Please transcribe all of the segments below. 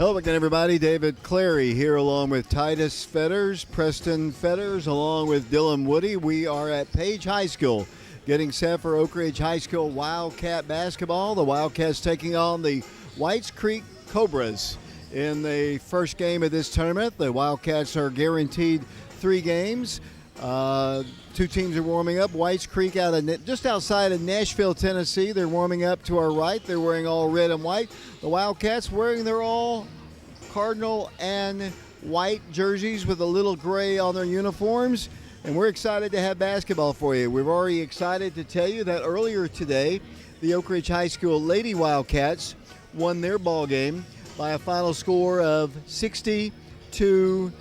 Hello again, everybody. David Clary here along with Titus Fetters, Preston Fetters, along with Dylan Woody. We are at Page High School getting set for Oak Ridge High School Wildcat basketball. The Wildcats taking on the Whites Creek Cobras in the first game of this tournament. The Wildcats are guaranteed 3 games. 2 teams are warming up. Whites Creek just outside of Nashville, Tennessee. They're warming up to our right. They're wearing all red and white. The Wildcats wearing their all cardinal and white jerseys with a little gray on their uniforms. And we're excited to have basketball for you. We're already excited to tell you that earlier today, the Oak Ridge High School Lady Wildcats won their ball game by a final score of 60-32,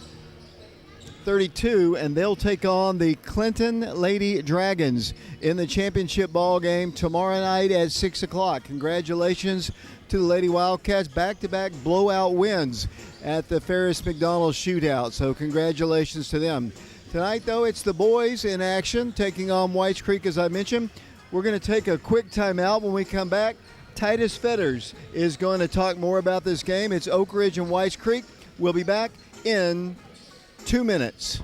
and they'll take on the Clinton Lady Dragons in the championship ball game tomorrow night at 6 o'clock. Congratulations to the Lady Wildcats, back-to-back blowout wins at the Ferris McDonald Shootout, so congratulations to them. Tonight, though, it's the boys in action taking on Whites Creek, as I mentioned. We're going to take a quick timeout. When we come back, Titus Fetters is going to talk more about this game. It's Oak Ridge and Whites Creek. We'll be back in 2 minutes.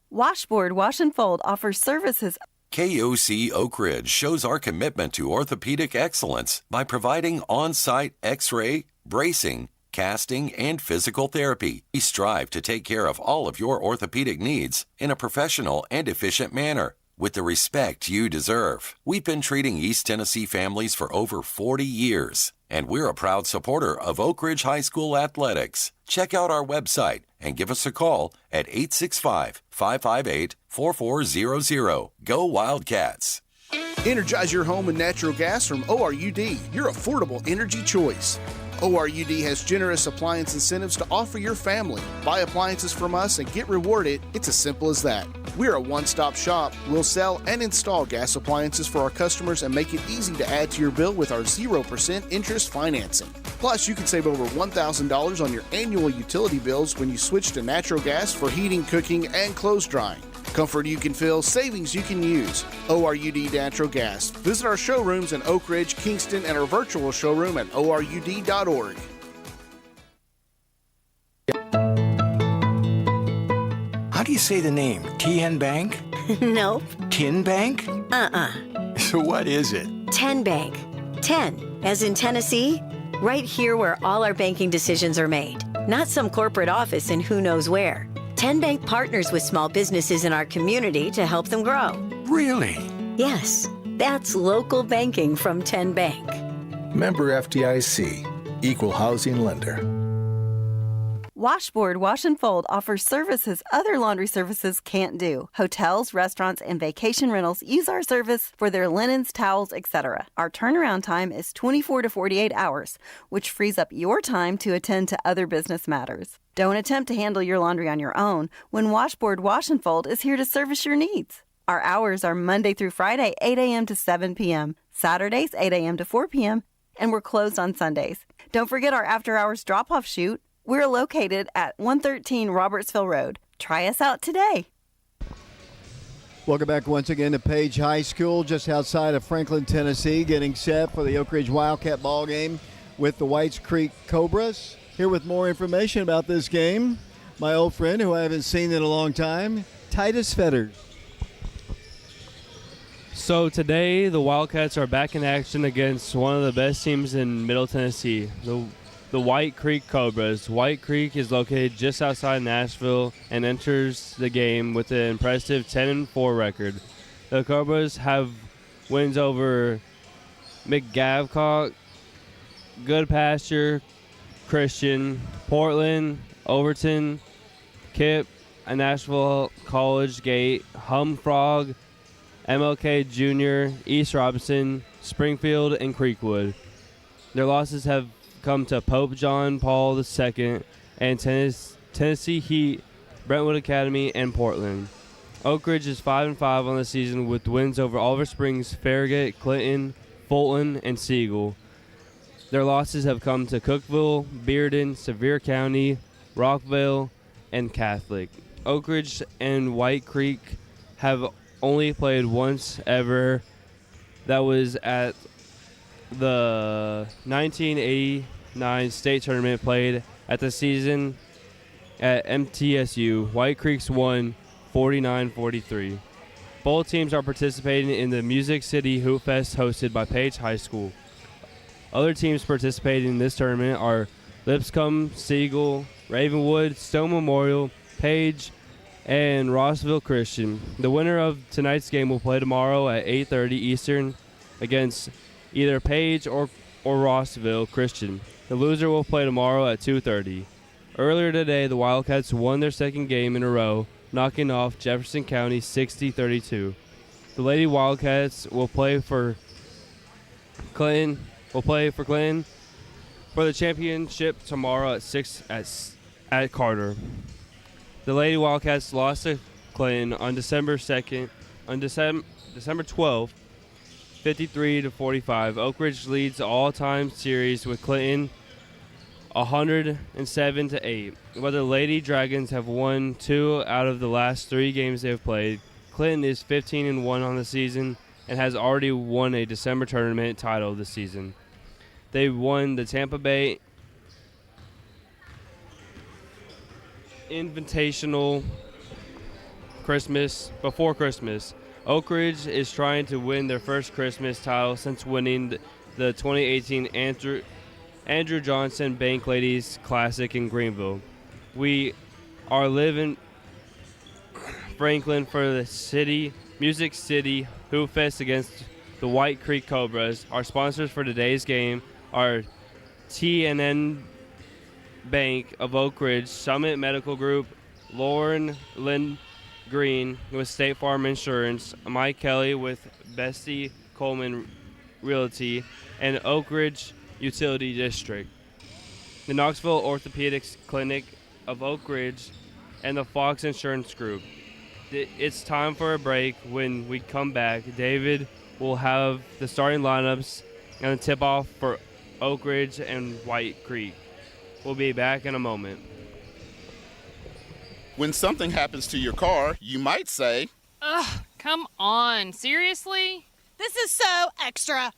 Washboard Wash and Fold offers services. KOC Oak Ridge shows our commitment to orthopedic excellence by providing on-site X-ray, bracing, casting, and physical therapy. We strive to take care of all of your orthopedic needs in a professional and efficient manner with the respect you deserve. We've been treating East Tennessee families for over 40 years, and we're a proud supporter of Oak Ridge High School athletics. Check out our website and give us a call at 865-558-4400. Go Wildcats! Energize your home with natural gas from ORUD, your affordable energy choice. ORUD has generous appliance incentives to offer your family. Buy appliances from us and get rewarded. It's as simple as that. We're a one-stop shop. We'll sell and install gas appliances for our customers and make it easy to add to your bill with our 0% interest financing. Plus, you can save over $1,000 on your annual utility bills when you switch to natural gas for heating, cooking, and clothes drying. Comfort you can feel, savings you can use. ORUD Natural Gas. Visit our showrooms in Oak Ridge, Kingston, and our virtual showroom at ORUD.org. How do you say the name? TN Bank? Nope. Tin Bank? So what is it? Ten Bank. 10, as in Tennessee. Right here where all our banking decisions are made. Not some corporate office in who knows where. 10 Bank partners with small businesses in our community to help them grow. Really? Yes, that's local banking from 10 Bank. Member FDIC, Equal Housing Lender. Washboard Wash and Fold offers services other laundry services can't do. Hotels, restaurants, and vacation rentals use our service for their linens, towels, etc. Our turnaround time is 24 to 48 hours, which frees up your time to attend to other business matters. Don't attempt to handle your laundry on your own when Washboard Wash and Fold is here to service your needs. Our hours are Monday through Friday, 8 a.m. to 7 p.m., Saturdays, 8 a.m. to 4 p.m., and we're closed on Sundays. Don't forget our after-hours drop-off shoot. We're located at 113 Robertsville Road. Try us out today. Welcome back once again to Page High School, just outside of Franklin, Tennessee, getting set for the Oak Ridge Wildcat ball game with the Whites Creek Cobras. Here with more information about this game, my old friend who I haven't seen in a long time, Titus Fetters. So today, the Wildcats are back in action against one of the best teams in Middle Tennessee, the White Creek Cobras. White Creek is located just outside Nashville and enters the game with an impressive 10-4 record. The Cobras have wins over McGavcock, Goodpasture, Christian, Portland, Overton, Kip, Nashville College Gate, Humfrog, MLK Jr., East Robinson, Springfield, and Creekwood. Their losses have come to Pope John Paul II and Tennessee Heat, Brentwood Academy, and Portland. Oak Ridge is 5-5 on the season with wins over Oliver Springs, Farragut, Clinton, Fulton, and Siegel. Their losses have come to Cookeville, Bearden, Sevier County, Rockville, and Catholic. Oak Ridge and White Creek have only played once ever. That was at the 1989 state tournament played at the season at MTSU, White Creeks won 49-43. Both teams are participating in the Music City Hoop Fest hosted by Page High School. Other teams participating in this tournament are Lipscomb, Siegel, Ravenwood, Stone Memorial, Page, and Rossville Christian. The winner of tonight's game will play tomorrow at 8:30 Eastern against either Page or Rossville Christian. The loser will play tomorrow at 2:30. Earlier today, the Wildcats won their second game in a row, knocking off Jefferson County 60-32. The Lady Wildcats will play for Clinton for the championship tomorrow at 6 at Carter. The Lady Wildcats lost to Clinton on December 12th, 53-45. Oak Ridge leads the all-time series with Clinton 107-8. But the Lady Dragons have won 2 out of the last 3 games they have played. Clinton is 15-1 on the season and has already won a December tournament title this season. They won the Tampa Bay Invitational before Christmas. Oak Ridge is trying to win their first Christmas title since winning the 2018 Andrew Johnson Bank Ladies Classic in Greenville. We are living Franklin for the Music City Hoop Fest against the White Creek Cobras. Our sponsors for today's game are T&N Bank of Oak Ridge, Summit Medical Group, Lauren Lynn Green with State Farm Insurance, Mike Kelly with Bessie Coleman Realty, and Oak Ridge Utility District. The Knoxville Orthopedics Clinic of Oak Ridge, and the Fox Insurance Group. It's time for a break. When we come back, David will have the starting lineups and the tip-off for Oak Ridge and White Creek. We'll be back in a moment. When something happens to your car, you might say, "Ugh, come on, seriously? This is so extra."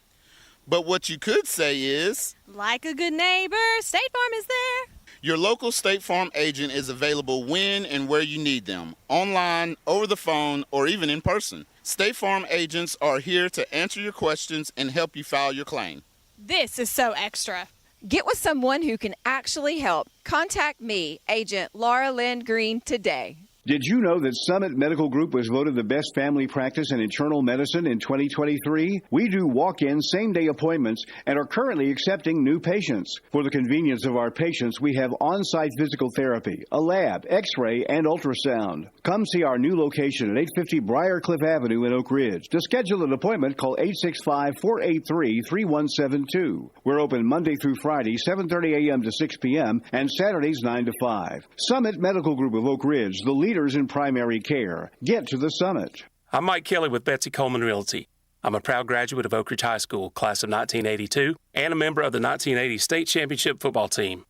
But what you could say is, like a good neighbor, State Farm is there. Your local State Farm agent is available when and where you need them, online, over the phone, or even in person. State Farm agents are here to answer your questions and help you file your claim. This is so extra. Get with someone who can actually help. Contact me, Agent Laura Lynn Green, today. Did you know that Summit Medical Group was voted the best family practice in internal medicine in 2023? We do walk-in, same-day appointments and are currently accepting new patients. For the convenience of our patients, we have on-site physical therapy, a lab, x-ray, and ultrasound. Come see our new location at 850 Briarcliff Avenue in Oak Ridge. To schedule an appointment, call 865-483-3172. We're open Monday through Friday, 7:30 a.m. to 6 p.m., and Saturdays 9 to 5. Summit Medical Group of Oak Ridge, the leaders in primary care. Get to the summit. I'm Mike Kelly with Betsy Coleman Realty. I'm a proud graduate of Oak Ridge High School, class of 1982, and a member of the 1980 state championship football team.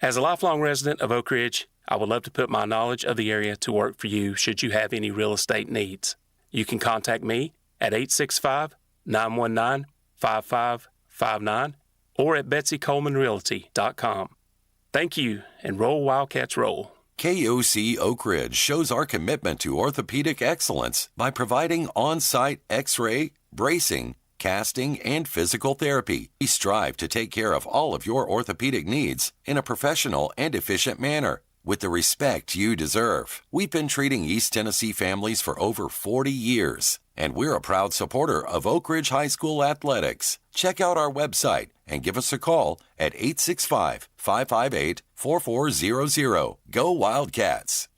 As a lifelong resident of Oak Ridge, I would love to put my knowledge of the area to work for you should you have any real estate needs. You can contact me at 865-919-5559 or at betsycolemanrealty.com. Thank you, and roll Wildcats roll. KOC Oak Ridge shows our commitment to orthopedic excellence by providing on-site x-ray, bracing, casting, and physical therapy. We strive to take care of all of your orthopedic needs in a professional and efficient manner with the respect you deserve. We've been treating East Tennessee families for over 40 years, and we're a proud supporter of Oak Ridge High School athletics. Check out our website and give us a call at 865-558-4400. Go Wildcats!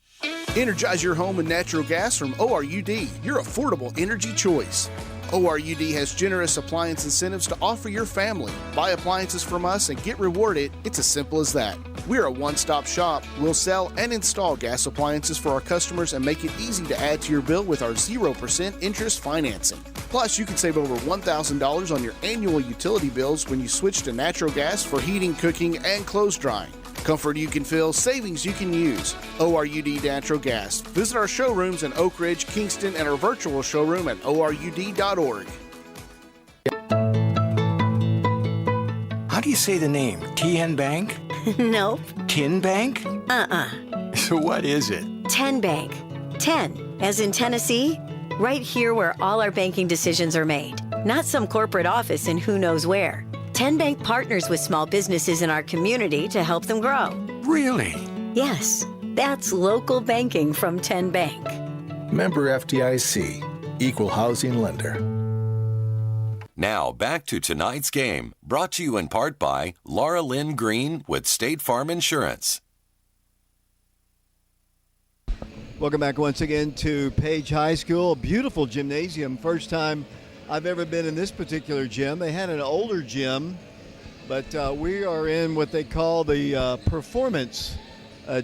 Energize your home with natural gas from ORUD, your affordable energy choice. ORUD has generous appliance incentives to offer your family. Buy appliances from us and get rewarded. It's as simple as that. We're a one-stop shop. We'll sell and install gas appliances for our customers and make it easy to add to your bill with our 0% interest financing. Plus, you can save over $1,000 on your annual utility bills when you switch to natural gas for heating, cooking, and clothes drying. Comfort you can feel, savings you can use. ORUD Natural Gas. Visit our showrooms in Oak Ridge, Kingston, and our virtual showroom at ORUD.org. How do you say the name? TN Bank? Nope. Tin Bank? So what is it? 10 Bank. 10, as in Tennessee. Right here where all our banking decisions are made. Not some corporate office in who knows where. 10 Bank partners with small businesses in our community to help them grow. Really? Yes, that's local banking from 10 Bank. Member FDIC, Equal Housing Lender. Now back to tonight's game, brought to you in part by Laura Lynn Green with State Farm Insurance. Welcome back once again to Page High School. Beautiful gymnasium. First time I've ever been in this particular gym. They had an older gym, but we are in what they call the performance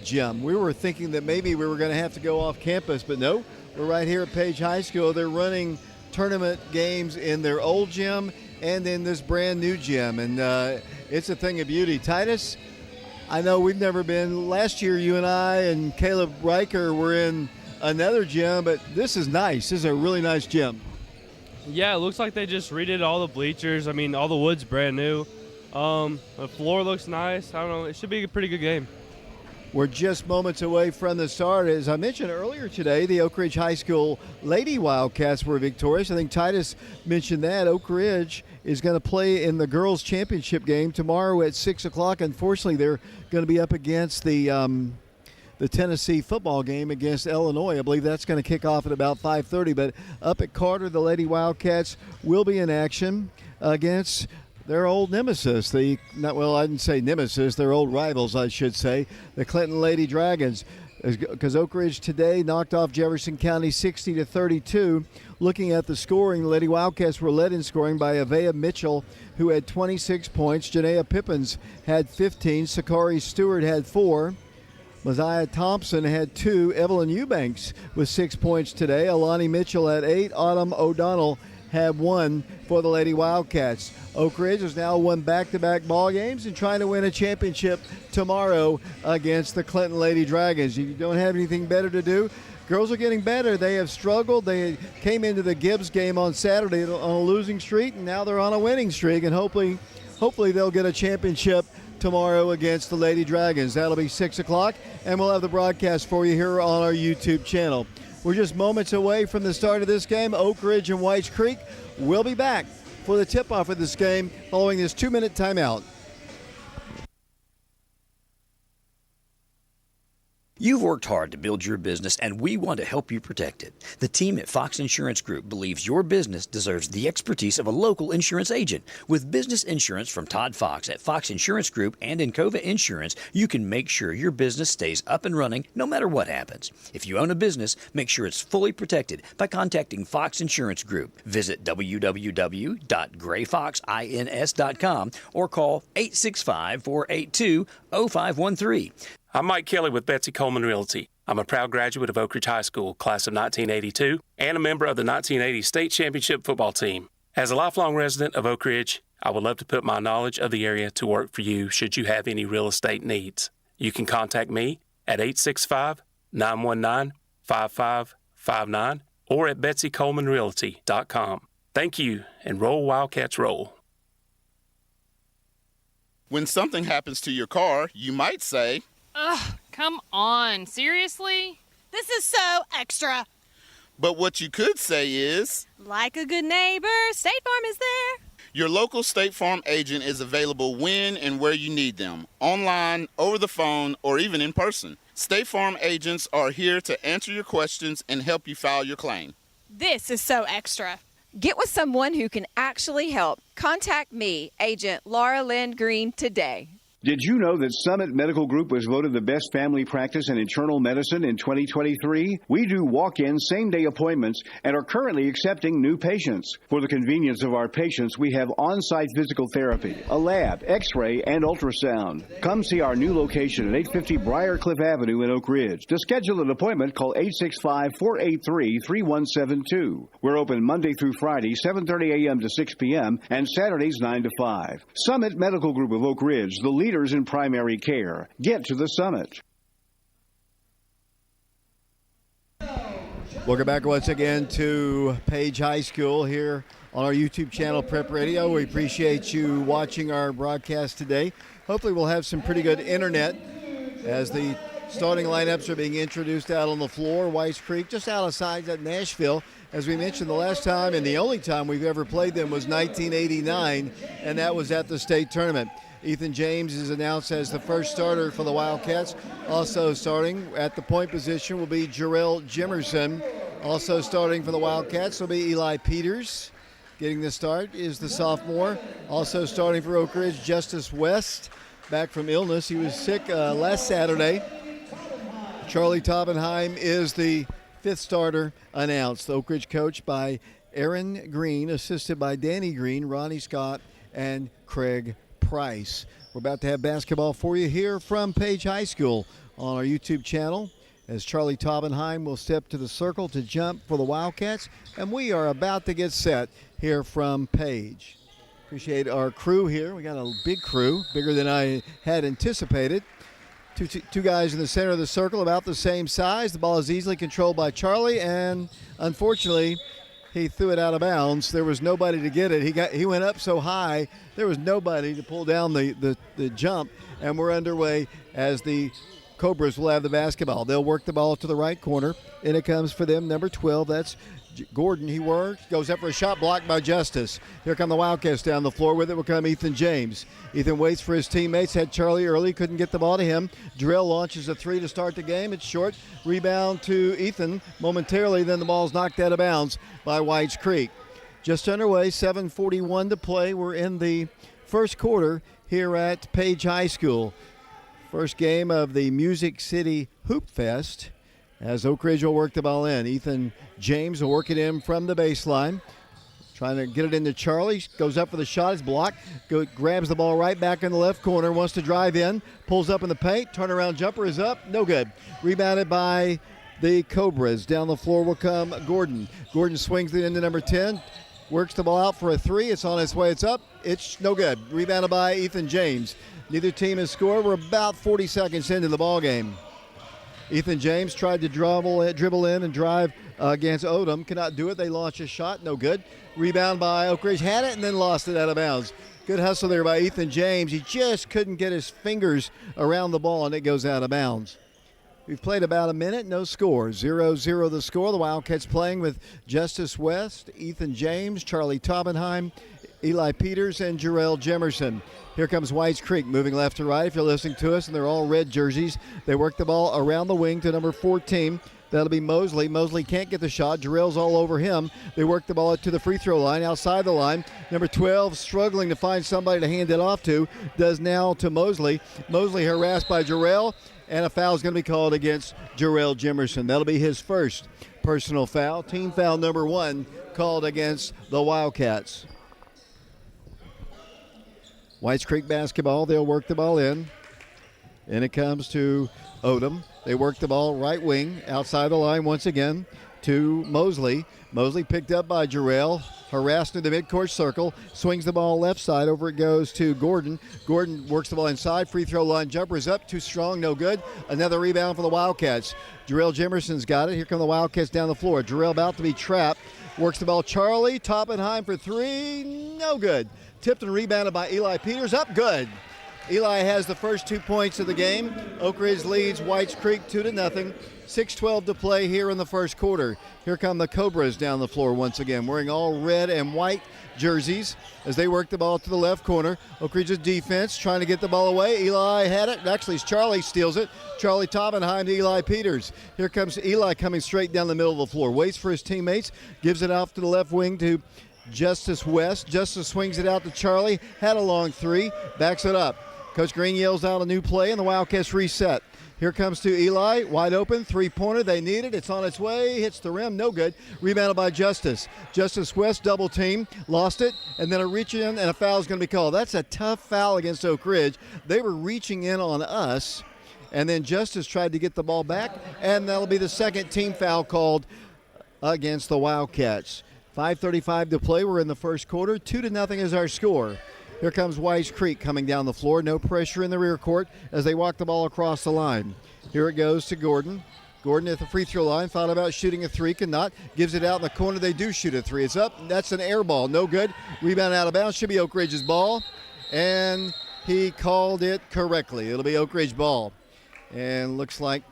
gym. We were thinking that maybe we were going to have to go off campus, but no, we're right here at Page High School. They're running tournament games in their old gym and in this brand new gym, and it's a thing of beauty. Titus, I know we've never been. Last year, you and I and Caleb Riker were in another gym, but this is nice. This is a really nice gym. Yeah, it looks like they just redid all the bleachers. I mean, all the wood's brand new. The floor looks nice. I don't know. It should be a pretty good game. We're just moments away from the start. As I mentioned earlier today, the Oak Ridge High School Lady Wildcats were victorious. I think Titus mentioned that. Oak Ridge is going to play in the girls' championship game tomorrow at 6 o'clock. Unfortunately, they're going to be up against the Tennessee football game against Illinois. I believe that's going to kick off at about 5:30. But up at Carter, the Lady Wildcats will be in action against their old nemesis. I didn't say nemesis, their old rivals, I should say, the Clinton Lady Dragons. Because Oak Ridge today knocked off Jefferson County 60-32. Looking at the scoring, the Lady Wildcats were led in scoring by Avea Mitchell, who had 26 points. Janaea Pippins had 15. Sakari Stewart had 4. Mosiah Thompson had 2. Evelyn Eubanks with 6 points today. Alani Mitchell had 8. Autumn O'Donnell had 1 for the Lady Wildcats. Oak Ridge has now won back-to-back ball games and trying to win a championship tomorrow against the Clinton Lady Dragons. You don't have anything better to do. Girls are getting better. They have struggled. They came into the Gibbs game on Saturday on a losing streak, and now they're on a winning streak, and hopefully they'll get a championship tomorrow against the Lady Dragons. That'll be 6 o'clock, and we'll have the broadcast for you here on our YouTube channel. We're just moments away from the start of this game. Oak Ridge and Whites Creek will be back for the tip-off of this game following this 2-minute timeout. You've worked hard to build your business, and we want to help you protect it. The team at Fox Insurance Group believes your business deserves the expertise of a local insurance agent. With business insurance from Todd Fox at Fox Insurance Group and Encova Insurance, you can make sure your business stays up and running no matter what happens. If you own a business, make sure it's fully protected by contacting Fox Insurance Group. Visit www.grayfoxins.com or call 865-482-0513. I'm Mike Kelly with Betsy Coleman Realty. I'm a proud graduate of Oak Ridge High School, class of 1982, and a member of the 1980 State Championship football team. As a lifelong resident of Oak Ridge, I would love to put my knowledge of the area to work for you should you have any real estate needs. You can contact me at 865-919-5559 or at betsycolemanrealty.com. Thank you, and roll Wildcats roll. When something happens to your car, you might say, Ugh, come on, seriously? This is so extra. But what you could say is, like a good neighbor, State Farm is there. Your local State Farm agent is available when and where you need them, online, over the phone, or even in person. State Farm agents are here to answer your questions and help you file your claim. This is so extra. Get with someone who can actually help. Contact me, Agent Laura Lynn Green, today. Did you know that Summit Medical Group was voted the best family practice in internal medicine in 2023? We do walk-in same-day appointments and are currently accepting new patients. For the convenience of our patients, we have on-site physical therapy, a lab, x-ray, and ultrasound. Come see our new location at 850 Briarcliff Avenue in Oak Ridge. To schedule an appointment, call 865-483-3172. We're open Monday through Friday, 7:30 a.m. to 6 p.m., and Saturdays 9 to 5. Summit Medical Group of Oak Ridge, the leaders in primary care. Get to the Summit. Welcome back once again to Page High School here on our YouTube channel, Prep Radio. We appreciate you watching our broadcast today. Hopefully we'll have some pretty good internet as the starting lineups are being introduced out on the floor. Whites Creek just outside at Nashville. As we mentioned, the last time and the only time we've ever played them was 1989, and that was at the state tournament. Ethan James is announced as the first starter for the Wildcats. Also starting at the point position will be Jarrell Jimerson. Also starting for the Wildcats will be Eli Peters. Getting the start is the sophomore. Also starting for Oak Ridge, Justice West, back from illness. He was sick last Saturday. Charlie Toppenheim is the fifth starter announced. The Oak Ridge coached by Aaron Green, assisted by Danny Green, Ronnie Scott, and Craig Price. We're about to have basketball for you here from Page High School on our YouTube channel as Charlie Toppenheim will step to the circle to jump for the Wildcats, and we are about to get set here from Page. Appreciate our crew here. We got a big crew, bigger than I had anticipated. Two guys in the center of the circle, about the same size. The ball is easily controlled by Charlie, and unfortunately, he threw it out of bounds. There was nobody to get it. He went up so high, there was nobody to pull down the jump, and we're underway as the Cobras will have the basketball. They'll work the ball to the right corner, and it comes for them, number 12. That's Gordon. He works, goes up for a shot blocked by Justice. Here come the Wildcats down the floor. With it will come Ethan James. Ethan waits for his teammates. Had Charlie early, couldn't get the ball to him. Jarrell launches a three to start the game. It's short. Rebound to Ethan momentarily. Then the ball's knocked out of bounds by Whites Creek. Just underway, 7:41 to play. We're in the first quarter here at Page High School. First game of the Music City Hoop Fest as Oak Ridge will work the ball in. Ethan James will work it in from the baseline. Trying to get it into Charlie. Goes up for the shot. It's blocked. Grabs the ball right back in the left corner. Wants to drive in. Pulls up in the paint. Turnaround jumper is up. No good. Rebounded by the Cobras. Down the floor will come Gordon. Gordon swings it into number 10. Works the ball out for a three. It's on its way. It's up. It's no good. Rebounded by Ethan James. Neither team has scored. We're about 40 seconds into the ball game. Ethan James tried to dribble in and drive against Odom. Cannot do it. They launch a shot. No good. Rebound by Oak Ridge. Had it and then lost it out of bounds. Good hustle there by Ethan James. He just couldn't get his fingers around the ball, and it goes out of bounds. We've played about a minute. No score. 0-0 the score. The Wildcats playing with Justice West, Ethan James, Charlie Toppenheim, Eli Peters, and Jarrell Jimerson. Here comes Whites Creek moving left to right. If you're listening to us, and they're all red jerseys, they work the ball around the wing to number 14. That'll be Mosley. Mosley can't get the shot. Jarrell's all over him. They work the ball to the free throw line, outside the line. Number 12 struggling to find somebody to hand it off to. Does now to Mosley. Mosley harassed by Jarrell, and a foul is going to be called against Jarrell Jimerson. That'll be his first personal foul. Team foul number 1 called against the Wildcats. Whites Creek basketball. They'll work the ball in. And it comes to Odom. They work the ball right wing, outside the line once again to Mosley. Mosley picked up by Jarrell, harassed in the midcourt circle, swings the ball left side. Over it goes to Gordon. Gordon works the ball inside. Free throw line jumper is up. Too strong, no good. Another rebound for the Wildcats. Jarrell Jimerson's got it. Here come the Wildcats down the floor. Jarrell about to be trapped. Works the ball. Charlie Toppenheim for three. No good. Tipped and rebounded by Eli Peters. Up good. Eli has the first 2 points of the game. Oak Ridge leads Whites Creek 2-0. 6:12 to play here in the first quarter. Here come the Cobras down the floor once again, wearing all red and white jerseys as they work the ball to the left corner. Oak Ridge's defense trying to get the ball away. Eli had it. Actually, Charlie steals it. Charlie Toppenheim to Eli Peters. Here comes Eli coming straight down the middle of the floor. Waits for his teammates. Gives it off to the left wing to Justice West. Justice swings it out to Charlie. Had a long three. Backs it up. Coach Green yells out a new play, and the Wildcats reset. Here comes to Eli. Wide open. Three-pointer. They need it. It's on its way. Hits the rim. No good. Rebounded by Justice. Justice West double team. Lost it. And then a reach in, and a foul is going to be called. That's a tough foul against Oak Ridge. They were reaching in on us. And then Justice tried to get the ball back. And that'll be the second team foul called against the Wildcats. 5:35 to play. We're in the first quarter. 2-0 is our score. Here comes Whites Creek coming down the floor. No pressure in the rear court as they walk the ball across the line. Here it goes to Gordon. Gordon at the free throw line, thought about shooting a three, cannot. Gives it out in the corner. They do shoot a three. It's up. That's an air ball. No good. Rebound out of bounds. Should be Oak Ridge's ball. And he called it correctly. It'll be Oak Ridge ball. And looks like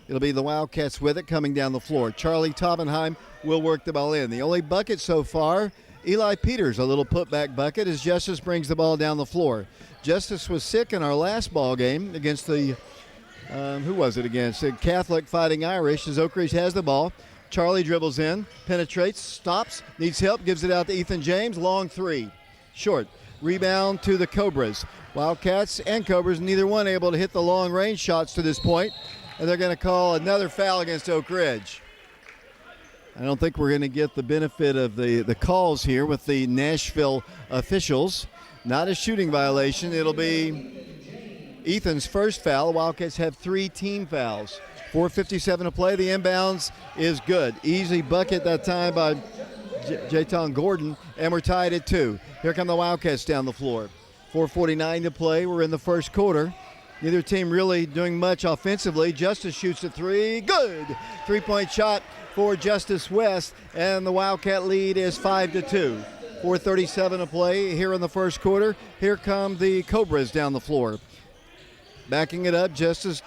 it'll be the Wildcats with it coming down the floor. Charlie Toppenheim will work the ball in. The only bucket so far, Eli Peters, a little putback bucket as Justice brings the ball down the floor. Justice was sick in our last ball game against the who was it against? The Catholic Fighting Irish as Oak Ridge has the ball. Charlie dribbles in, penetrates, stops, needs help, gives it out to Ethan James. Long three. Short. Rebound to the Cobras. Wildcats and Cobras, neither one able to hit the long range shots to this point. And they're going to call another foul against Oak Ridge. I don't think we're going to get the benefit of the calls here with the Nashville officials. Not a shooting violation. It'll be Ethan's first foul. The Wildcats have 3 team fouls. 4:57 to play. The inbounds is good. Easy bucket that time by Jayton Gordon, and we're tied at 2. Here come the Wildcats down the floor. 4:49 to play. We're in the first quarter. Neither team really doing much offensively. Justice shoots a three. Good. 3-point shot for Justice West, and the Wildcat lead is 5-2. 4:37 to play here in the first quarter. Here come the Cobras down the floor. Backing it up, Justice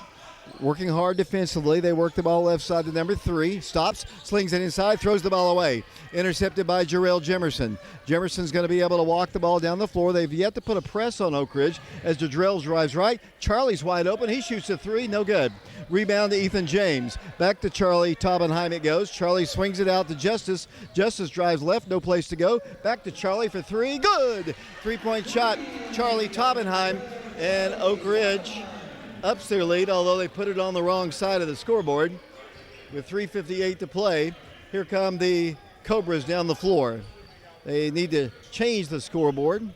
working hard defensively. They work the ball left side to number 3. Stops, slings it inside, throws the ball away. Intercepted by Jarrell Jemerson. Jemerson's going to be able to walk the ball down the floor. They've yet to put a press on Oak Ridge as Jarrell drives right. Charlie's wide open. He shoots a three. No good. Rebound to Ethan James. Back to Charlie Toppenheim it goes. Charlie swings it out to Justice. Justice drives left. No place to go. Back to Charlie for three. Good. 3-point shot. Charlie Toppenheim. And Oak Ridge ups their lead, although they put it on the wrong side of the scoreboard. With 3:58 to play, here come the Cobras down the floor. They need to change the scoreboard.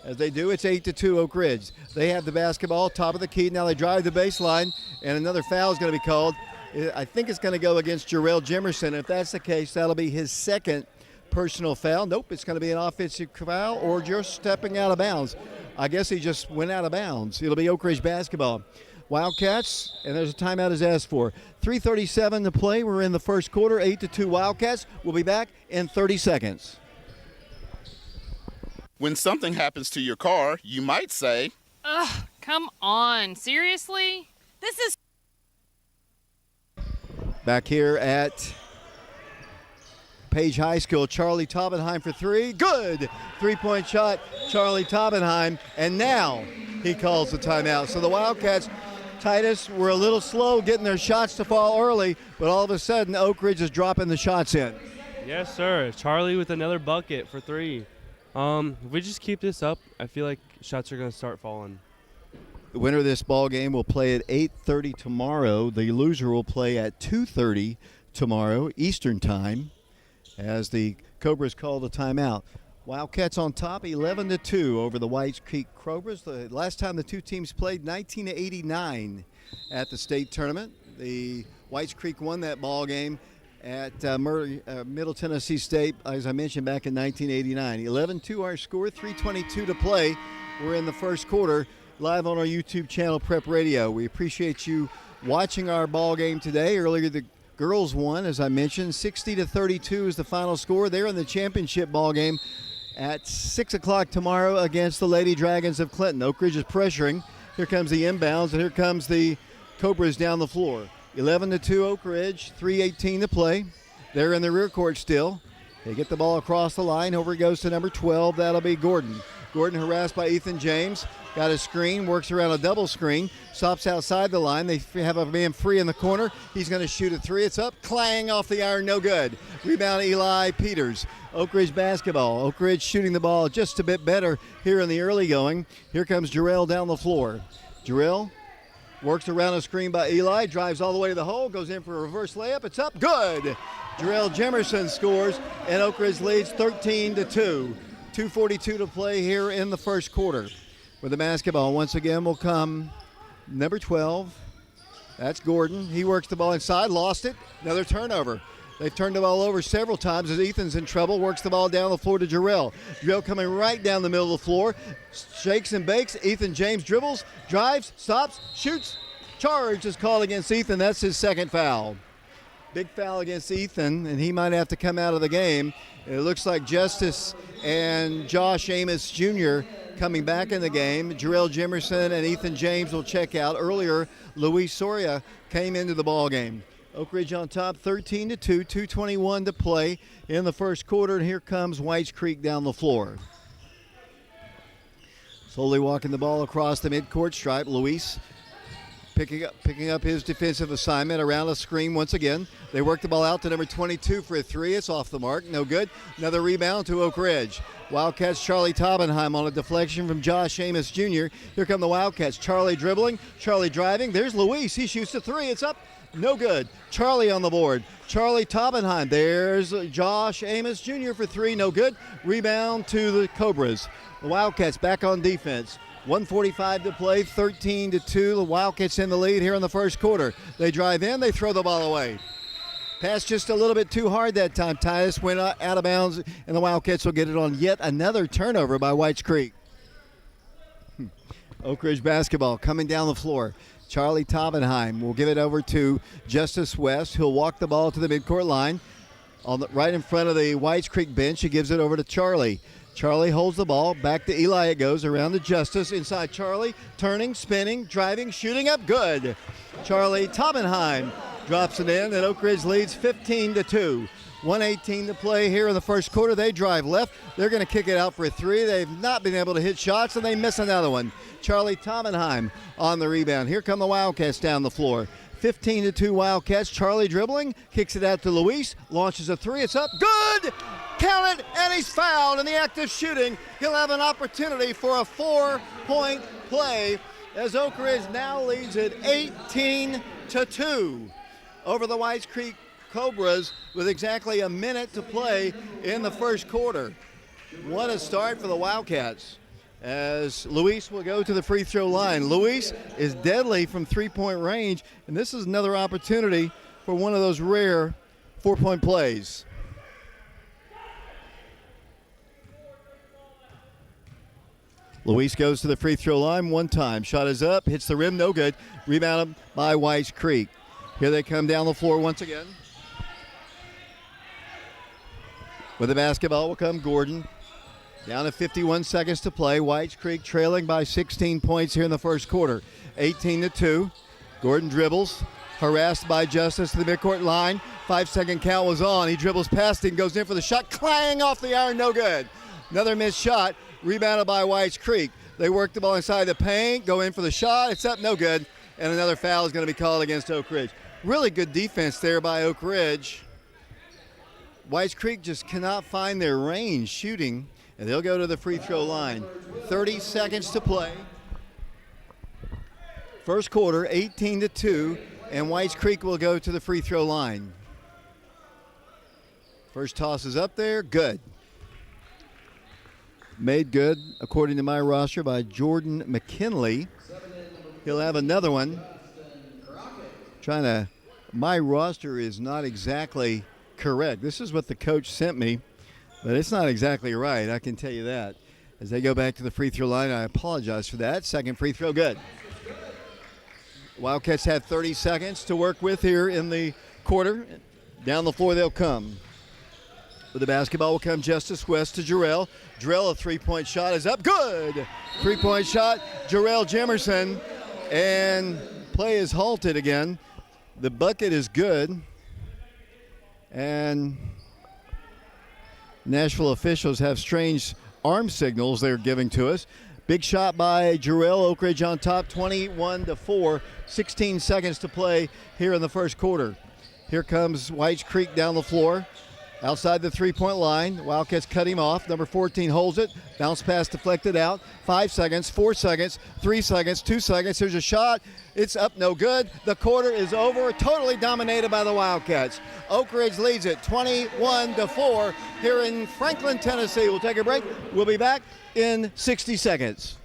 As they do, it's 8-2 Oak Ridge. They have the basketball, top of the key. Now they drive the baseline, and another foul is going to be called. I think it's going to go against Jarrell Jemerson. If that's the case, that'll be his second personal foul. Nope, it's going to be an offensive foul or just stepping out of bounds. I guess he just went out of bounds. It'll be Oak Ridge basketball. Wildcats, and there's a timeout is asked for. 3:37 to play. We're in the first quarter, 8-2 Wildcats. We'll be back in 30 seconds. When something happens to your car, you might say, Ugh, come on, seriously? This is back here at Page High School. Charlie Toppenheim for three. Good. 3-point shot, Charlie Toppenheim. And now he calls the timeout. So the Wildcats, Titus, were a little slow getting their shots to fall early, but all of a sudden Oak Ridge is dropping the shots in. Yes, sir. Charlie with another bucket for three. If we just keep this up, I feel like shots are going to start falling. The winner of this ball game will play at 8:30 tomorrow. The loser will play at 2:30 tomorrow Eastern time as the Cobras call the timeout. Wildcats on top 11-2 over the Whites Creek Cobras. The last time the two teams played, 1989 at the state tournament. The Whites Creek won that ball game at Middle Tennessee State, as I mentioned, back in 1989. 11-2 our score, 3:22 to play. We're in the first quarter, live on our YouTube channel, Prep Radio. We appreciate you watching our ball game today. Earlier, the girls won, as I mentioned. 60-32 is the final score. They're in the championship ball game at 6 o'clock tomorrow against the Lady Dragons of Clinton. Oak Ridge is pressuring. Here comes the inbounds, and here comes the Cobras down the floor. 11-2 Oak Ridge, 3:18 to play. They're in the rear court still. They get the ball across the line. Over it goes to number 12. That'll be Gordon. Gordon harassed by Ethan James. Got a screen, works around a double screen, stops outside the line. They have a man free in the corner. He's going to shoot a three. It's up, clang off the iron, no good. Rebound Eli Peters. Oak Ridge basketball. Oak Ridge shooting the ball just a bit better here in the early going. Here comes Jarrell down the floor. Jarrell works around a screen by Eli, drives all the way to the hole, goes in for a reverse layup. It's up, good. Jarrell Jemerson scores, and Oak Ridge leads 13-2. 2:42 to play here in the first quarter. With the basketball, once again will come number 12. That's Gordon. He works the ball inside, lost it. Another turnover. They've turned the ball over several times as Ethan's in trouble. Works the ball down the floor to Jarrell. Jarrell coming right down the middle of the floor. Shakes and bakes. Ethan James dribbles, drives, stops, shoots. Charge is called against Ethan. That's his second foul. Big foul against Ethan, and he might have to come out of the game. It looks like Justice and Josh Amos Jr. coming back in the game. Jarrell Jimerson and Ethan James will check out. Earlier, Luis Soria came into the ball game. Oak Ridge on top 13-2, 2:21 to play in the first quarter, and here comes Whites Creek down the floor. Slowly walking the ball across the midcourt stripe. Luis picking up his defensive assignment around a screen once again. They work the ball out to number 22 for a three. It's off the mark. No good. Another rebound to Oak Ridge. Wildcats Charlie Taubenheim on a deflection from Josh Amos Jr. Here come the Wildcats. Charlie dribbling. Charlie driving. There's Luis. He shoots a three. It's up. No good. Charlie on the board. Charlie Taubenheim. There's Josh Amos Jr. for three. No good. Rebound to the Cobras. The Wildcats back on defense. 1:45 to play, 13-2. The Wildcats in the lead here in the first quarter. They drive in, they throw the ball away. Pass just a little bit too hard that time. Titus went out of bounds, and the Wildcats will get it on yet another turnover by Whites Creek. Oak Ridge basketball coming down the floor. Charlie Taubenheim will give it over to Justice West. He'll walk the ball to the midcourt line. Right in front of the Whites Creek bench, he gives it over to Charlie. Charlie holds the ball. Back to Eli it goes. Around to Justice. Inside Charlie. Turning, spinning, driving, shooting up. Good. Charlie Taubenheim drops it in, and Oak Ridge leads 15-2. 1:18 to play here in the first quarter. They drive left. They're going to kick it out for a three. They've not been able to hit shots, and they miss another one. Charlie Taubenheim on the rebound. Here come the Wildcats down the floor. 15-2 Wildcats. Charlie dribbling. Kicks it out to Luis. Launches a three. It's up. Good! Count it, and he's fouled in the act of shooting. He'll have an opportunity for a 4-point play as Oak Ridge now leads at 18-2 over the Whites Creek Cobras with exactly a minute to play in the first quarter. What a start for the Wildcats as Luis will go to the free throw line. Luis is deadly from three-point range, and this is another opportunity for one of those rare 4-point plays. Luis goes to the free throw line one time. Shot is up, hits the rim, no good. Rebounded by Whites Creek. Here they come down the floor once again. With the basketball will come Gordon. Down to 51 seconds to play. Whites Creek trailing by 16 points here in the first quarter. 18-2. Gordon dribbles. Harassed by Justice to the midcourt line. 5-second count was on. He dribbles past him, goes in for the shot. Clang off the iron, no good. Another missed shot. Rebounded by Whites Creek. They work the ball inside the paint, go in for the shot. It's up, no good. And another foul is going to be called against Oak Ridge. Really good defense there by Oak Ridge. Whites Creek just cannot find their range shooting, and they'll go to the free throw line. 30 seconds to play. First quarter, 18-2, and Whites Creek will go to the free throw line. First toss is up there, good. Made good, according to my roster, by Jordan McKinley. He'll have another one. My roster is not exactly correct. This is what the coach sent me, but it's not exactly right, I can tell you that. As they go back to the free throw line, I apologize for that. Second free throw, good. Wildcats have 30 seconds to work with here in the quarter. Down the floor they'll come. With the basketball will come Justice West to Jarrell. Jarrell, a three-point shot is up. Good! Three-point shot, Jarrell Jimerson. And play is halted again. The bucket is good. And Nashville officials have strange arm signals they're giving to us. Big shot by Jarrell. Oak Ridge on top, 21-4. 16 seconds to play here in the first quarter. Here comes Whites Creek down the floor. Outside the three-point line, Wildcats cut him off. Number 14 holds it. Bounce pass deflected out. 5 seconds, 4 seconds, 3 seconds, 2 seconds. There's a shot. It's up, no good. The quarter is over. Totally dominated by the Wildcats. Oak Ridge leads it 21-4 here in Franklin, Tennessee. We'll take a break. We'll be back in 60 seconds.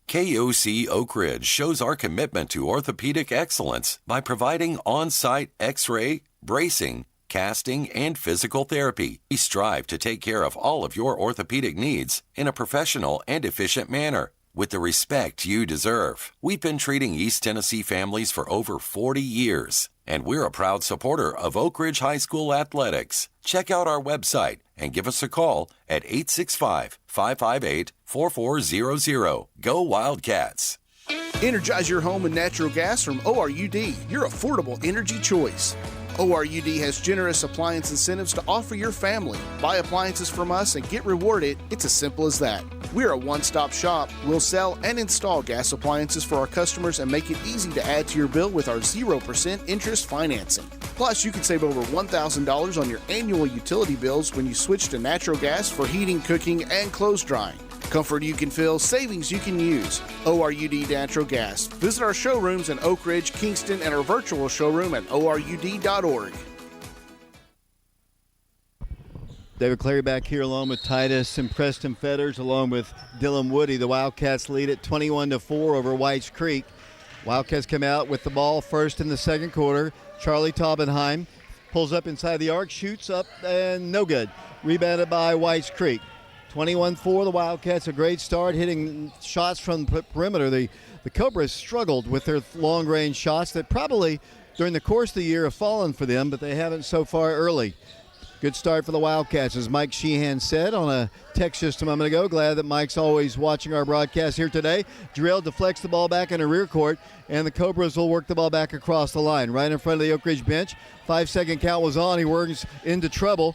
KOC Oak Ridge shows our commitment to orthopedic excellence by providing on-site X-ray, bracing, casting, and physical therapy. We strive to take care of all of your orthopedic needs in a professional and efficient manner. with the respect you deserve. We've been treating East Tennessee families for over 40 years, and we're a proud supporter of Oak Ridge High School athletics. Check out our website and give us a call at 865-558-4400. Go Wildcats! Energize your home with natural gas from ORUD, your affordable energy choice. ORUD has generous appliance incentives to offer your family. Buy appliances from us and get rewarded. It's as simple as that. We're a one-stop shop. We'll sell and install gas appliances for our customers and make it easy to add to your bill with our 0% interest financing. Plus, you can save over $1,000 on your annual utility bills when you switch to natural gas for heating, cooking, and clothes drying. Comfort you can feel, savings you can use. ORUD Natural Gas. Visit our showrooms in Oak Ridge, Kingston, and our virtual showroom at ORUD.org. David Clary back here along with Titus and Preston Fetters, along with Dylan Woody. The Wildcats lead at 21-4 over Whites Creek. Wildcats come out with the ball first in the second quarter. Charlie Taubenheim pulls up inside the arc, shoots up, and no good. Rebounded by Whites Creek. 21-4, the Wildcats, a great start, hitting shots from the perimeter. The Cobras struggled with their long-range shots that probably during the course of the year have fallen for them, but they haven't so far early. Good start for the Wildcats, as Mike Sheehan said on a text just a moment ago. Glad that Mike's always watching our broadcast here today. Jarrell deflects the ball back in the rear court, and the Cobras will work the ball back across the line. Right in front of the Oak Ridge bench. 5-second count was on. He works into trouble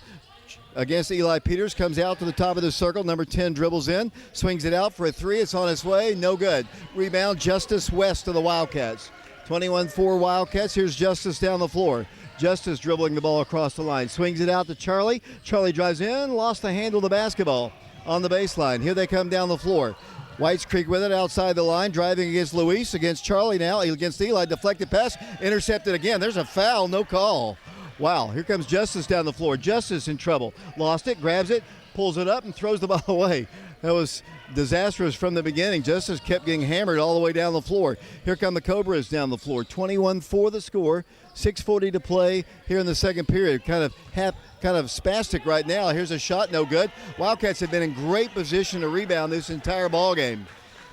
against Eli Peters, comes out to the top of the circle. Number 10 dribbles in, swings it out for a three. It's on its way, no good. Rebound, Justice West of the Wildcats. 21-4 Wildcats. Here's Justice down the floor. Justice dribbling the ball across the line, swings it out to Charlie. Charlie drives in, lost the handle of the basketball on the baseline. Here they come down the floor. Whites Creek with it outside the line, driving against Luis, against Charlie now, against Eli. Deflected pass, intercepted again. There's a foul, no call. Wow, here comes Justice down the floor. Justice in trouble. Lost it, grabs it, pulls it up, and throws the ball away. That was disastrous from the beginning. Justice kept getting hammered all the way down the floor. Here come the Cobras down the floor. 21-4 the score. 6:40 to play here in the second period. Kind of spastic right now. Here's a shot, no good. Wildcats have been in great position to rebound this entire ball game.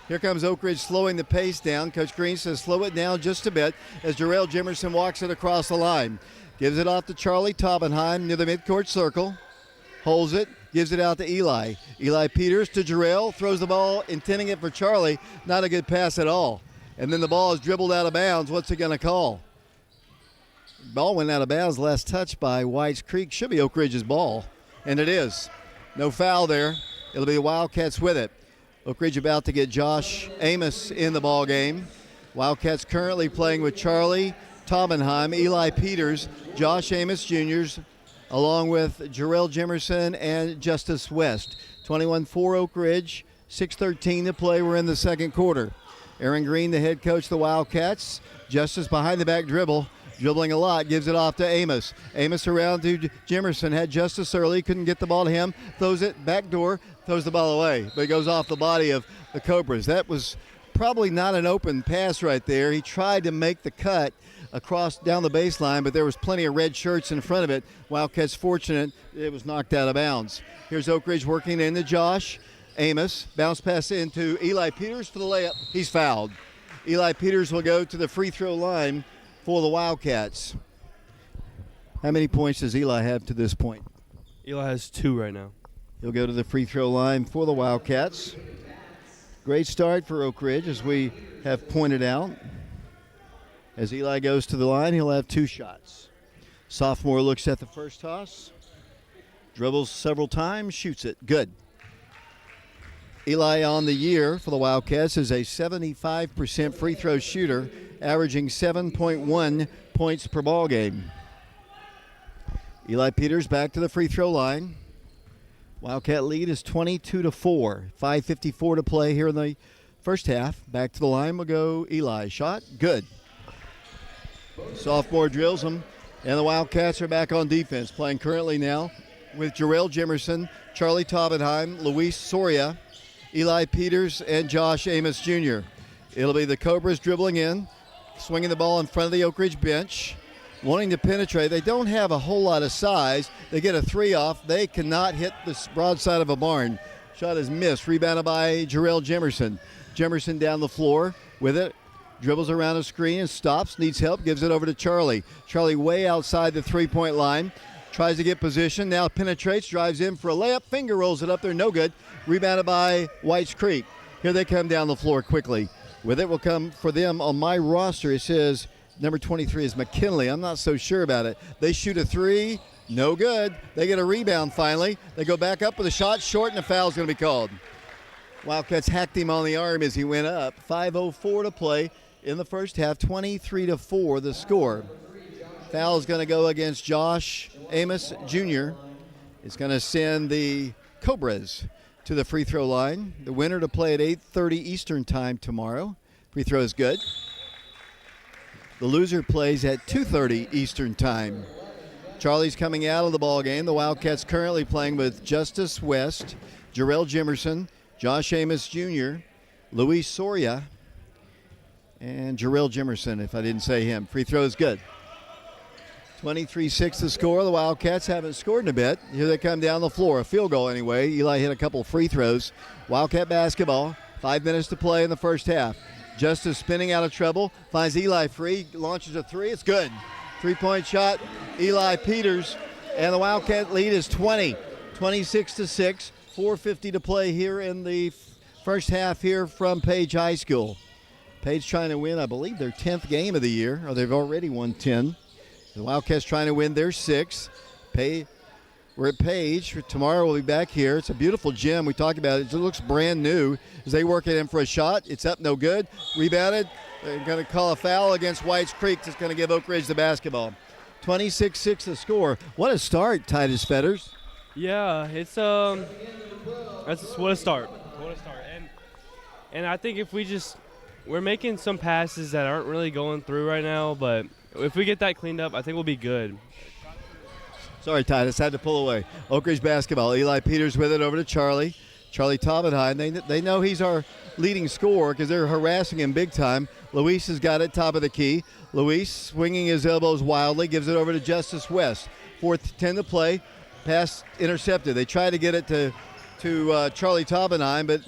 Here comes Oak Ridge slowing the pace down. Coach Green says slow it down just a bit as Jarrell Jimerson walks it across the line. Gives it off to Charlie Taubenheim near the midcourt circle. Holds it, gives it out to Eli. Eli Peters to Jarrell, throws the ball, intending it for Charlie. Not a good pass at all. And then the ball is dribbled out of bounds. What's he going to call? Ball went out of bounds, last touch by Whites Creek. Should be Oak Ridge's ball, and it is. No foul there. It'll be the Wildcats with it. Oak Ridge about to get Josh Amos in the ball game. Wildcats currently playing with Charlie Taubenheim, Eli Peters, Josh Amos Jr., along with Jarrell Jimerson and Justice West. 21-4 Oak Ridge, 6:13 to play. We're in the second quarter. Aaron Green, the head coach of the Wildcats. Justice behind the back dribble, dribbling a lot, gives it off to Amos. Amos around to Jimerson, had Justice early, couldn't get the ball to him, throws it backdoor, throws the ball away, but it goes off the body of the Cobras. That was probably not an open pass right there. He tried to make the cut across down the baseline, but there was plenty of red shirts in front of it. Wildcats fortunate it was knocked out of bounds. Here's Oak Ridge working into Josh Amos. Bounce pass into Eli Peters for the layup. He's fouled. Eli Peters will go to the free throw line for the Wildcats. How many points does Eli have to this point? Eli has 2 right now. He'll go to the free throw line for the Wildcats. Great start for Oak Ridge, as we have pointed out. As Eli goes to the line, he'll have 2 shots. Sophomore looks at the first toss, dribbles several times, shoots it. Good. Eli on the year for the Wildcats is a 75% free throw shooter, averaging 7.1 points per ball game. Eli Peters back to the free throw line. Wildcat lead is 22-4. 5:54 to play here in the first half. Back to the line will go Eli. Shot, good. Sophomore drills him, and the Wildcats are back on defense, playing currently now with Jarrell Jimerson, Charlie Taubenheim, Luis Soria, Eli Peters, and Josh Amos Jr. It'll be the Cobras dribbling in, swinging the ball in front of the Oak Ridge bench, wanting to penetrate. They don't have a whole lot of size. They get a 3 off. They cannot hit the broadside of a barn. Shot is missed. Rebounded by Jarrell Jimerson. Jemerson down the floor with it. Dribbles around a screen and stops, needs help, gives it over to Charlie. Charlie way outside the three-point line. Tries to get position, now penetrates, drives in for a layup, finger rolls it up there, no good. Rebounded by Whites Creek. Here they come down the floor quickly. With it will come for them on my roster. It says number 23 is McKinley. I'm not so sure about it. They shoot a three, no good. They get a rebound finally. They go back up with a shot short, and a foul's going to be called. Wildcats hacked him on the arm as he went up. 5:04 to play in the first half, 23-4 the score. Foul is going to go against Josh Amos Jr. It's going to send the Cobras to the free throw line. The winner to play at 8:30 Eastern time tomorrow. Free throw is good. The loser plays at 2:30 Eastern time. Charlie's coming out of the ball game. The Wildcats currently playing with Justice West, Jarrell Jemerson, Josh Amos Jr., Luis Soria, and Jarrell Jemerson, if I didn't say him. Free throw is good. 23-6 the score. The Wildcats haven't scored in a bit. Here they come down the floor. A field goal anyway. Eli hit a couple free throws. Wildcat basketball. 5 minutes to play in the first half. Justice spinning out of trouble. Finds Eli free. Launches a three. It's good. 3-point shot. Eli Peters. And the Wildcat lead is 20. 26-6. 4:50 to play here in the first half here from Page High School. Page trying to win, I believe, their 10th game of the year. Or they've already won 10. The Wildcats trying to win their 6th. We're at Page. Tomorrow we'll be back here. It's a beautiful gym. We talked about it. It looks brand new as they work it in for a shot. It's up, no good. Rebounded. They're going to call a foul against Whites Creek. That's going to give Oak Ridge the basketball. 26-6 the score. What a start, Titus Fetters. Yeah, it's that's what a start. What a start. And I think if we're making some passes that aren't really going through right now, but if we get that cleaned up, I think we'll be good. Sorry, Titus, had to pull away. Oak Ridge basketball. Eli Peters with it over to Charlie. Charlie Taubenheim. They know he's our leading scorer because they're harassing him big time. Luis has got it, top of the key. Luis swinging his elbows wildly, gives it over to Justice West. 4:10 to play. Pass intercepted. They try to get it to Charlie Taubenheim, but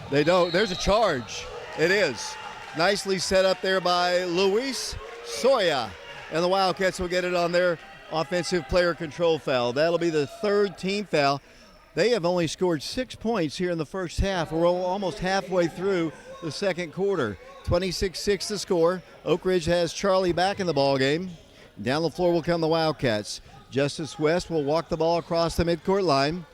they don't. There's a charge. It is. Nicely set up there by Luis Soria. And the Wildcats will get it on their offensive player control foul. That'll be the third team foul. They have only scored 6 points here in the first half. We're almost halfway through the second quarter. 26-6 the score. Oak Ridge has Charlie back in the ball game. Down the floor will come the Wildcats. Justice West will walk the ball across the midcourt line.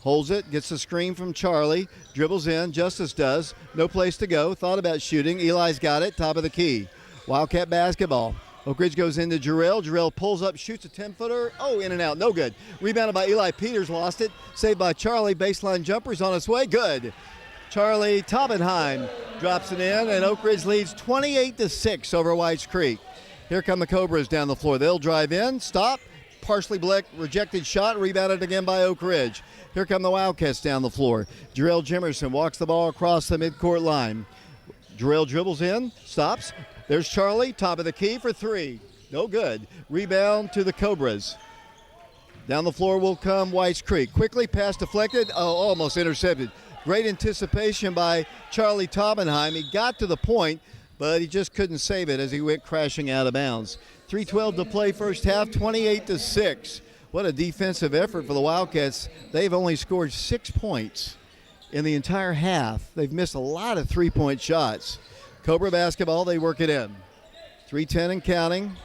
Holds it, gets the screen from Charlie, dribbles in, Justice does. No place to go, thought about shooting. Eli's got it, top of the key. Wildcat basketball. Oak Ridge goes into Jarrell. Jarrell pulls up, shoots a 10-footer. Oh, in and out, no good. Rebounded by Eli Peters, lost it. Saved by Charlie, baseline jumper's on its way, good. Charlie Taubenheim drops it in, and Oak Ridge leads 28-6 over Whites Creek. Here come the Cobras down the floor. They'll drive in, stop. Partially rejected shot, rebounded again by Oak Ridge. Here come the Wildcats down the floor. Jarrell Jemerson walks the ball across the midcourt line. Jarrell dribbles in, stops. There's Charlie, top of the key for three. No good. Rebound to the Cobras. Down the floor will come Whites Creek. Quickly pass deflected. Oh, almost intercepted. Great anticipation by Charlie Taubenheim. He got to the point, but he just couldn't save it as he went crashing out of bounds. 3:12 to play first half, 28-6. What a defensive effort for the Wildcats. They've only scored 6 points in the entire half. They've missed a lot of three-point shots. Cobra basketball, they work it in. 3:10 and counting.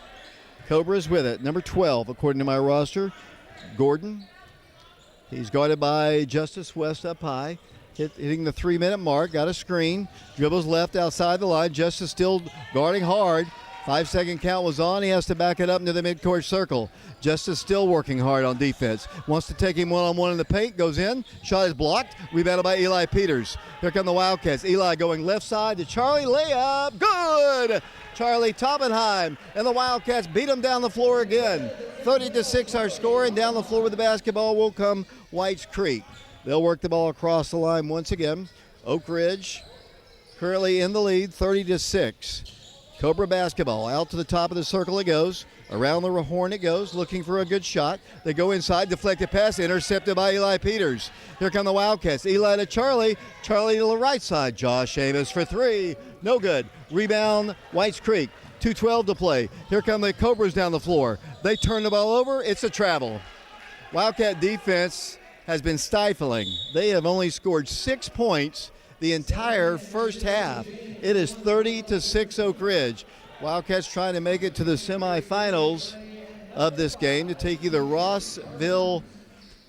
Cobra's with it. Number 12, according to my roster, Gordon. He's guarded by Justice West up high. Hitting the 3-minute mark, got a screen. Dribbles left outside the line. Justice still guarding hard. 5-second count was on. He has to back it up into the midcourt circle. Justice still working hard on defense. Wants to take him one-on-one in the paint. Goes in. Shot is blocked. Rebounded by Eli Peters. Here come the Wildcats. Eli going left side to Charlie. Layup. Good! Charlie Taubenheim. And the Wildcats beat him down the floor again. 30-6 our score. And down the floor with the basketball will come Whites Creek. They'll work the ball across the line once again. Oak Ridge currently in the lead, 30-6. Cobra basketball out to the top of the circle it goes. Around the horn it goes, looking for a good shot. They go inside, deflected pass, intercepted by Eli Peters. Here come the Wildcats. Eli to Charlie. Charlie to the right side. Josh Amos for three. No good. Rebound, Whites Creek. 2:12 to play. Here come the Cobras down the floor. They turn the ball over. It's a travel. Wildcat defense has been stifling. They have only scored 6 points the entire first half. It is 30-6 Oak Ridge. Wildcats trying to make it to the semifinals of this game to take either Rossville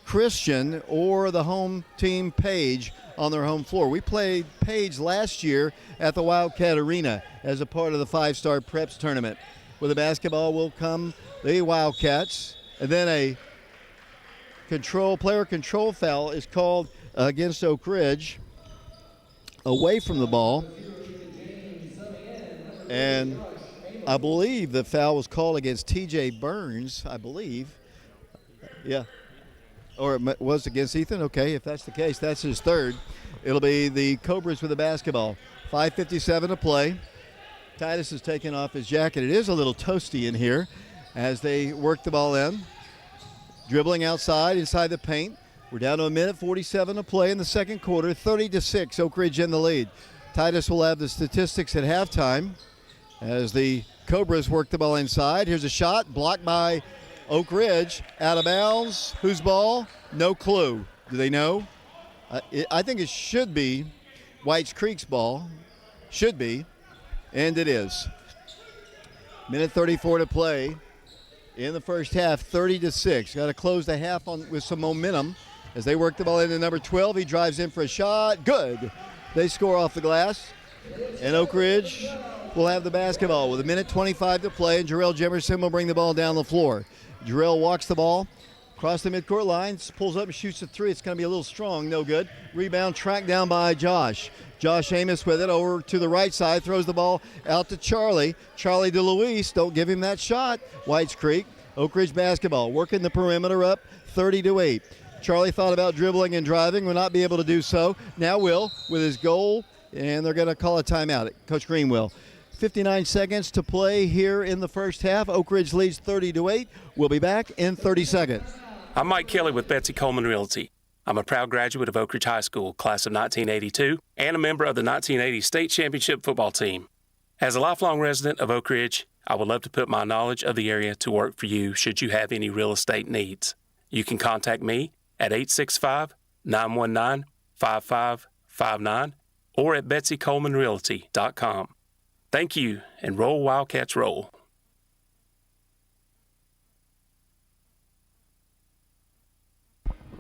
Christian or the home team Page on their home floor. We played Page last year at the Wildcat Arena as a part of the 5-star preps tournament. With the basketball will come the Wildcats, and then a player control foul is called against Oak Ridge away from the ball, and I believe the foul was called against T.J. Burns, I believe. Yeah. Or it was against Ethan? Okay, if that's the case, that's his third. It'll be the Cobras with the basketball. 5:57 to play. Titus is taking off his jacket. It is a little toasty in here as they work the ball in. Dribbling outside, inside the paint. We're down to 1:47 to play in the second quarter. 30-6, Oak Ridge in the lead. Titus will have the statistics at halftime as the Cobras work the ball inside. Here's a shot blocked by Oak Ridge. Out of bounds. Whose ball? No clue. Do they know? I think it should be Whites Creek's ball. Should be. And it is. 1:34 to play in the first half. 30-6. Got to close the half with some momentum as they work the ball into number 12. He drives in for a shot. Good. They score off the glass. And Oak Ridge will have the basketball with 1:25 to play, and Jarrell Jemerson will bring the ball down the floor. Jarrell walks the ball across the midcourt line, pulls up and shoots a three. It's going to be a little strong, no good. Rebound tracked down by Josh. Josh Amos with it over to the right side, throws the ball out to Charlie. Charlie to Luis, don't give him that shot. Whites Creek, Oak Ridge basketball, working the perimeter up, 30-8. Charlie thought about dribbling and driving, will not be able to do so. Now will, with his goal, and they're going to call a timeout. Coach Green will. 59 seconds to play here in the first half. Oak Ridge leads 30-8. We'll be back in 30 seconds. I'm Mike Kelly with Betsy Coleman Realty. I'm a proud graduate of Oak Ridge High School, class of 1982, and a member of the 1980 state championship football team. As a lifelong resident of Oak Ridge, I would love to put my knowledge of the area to work for you should you have any real estate needs. You can contact me at 865-919-5559 or at betsycolemanrealty.com. Thank you, and roll Wildcats roll.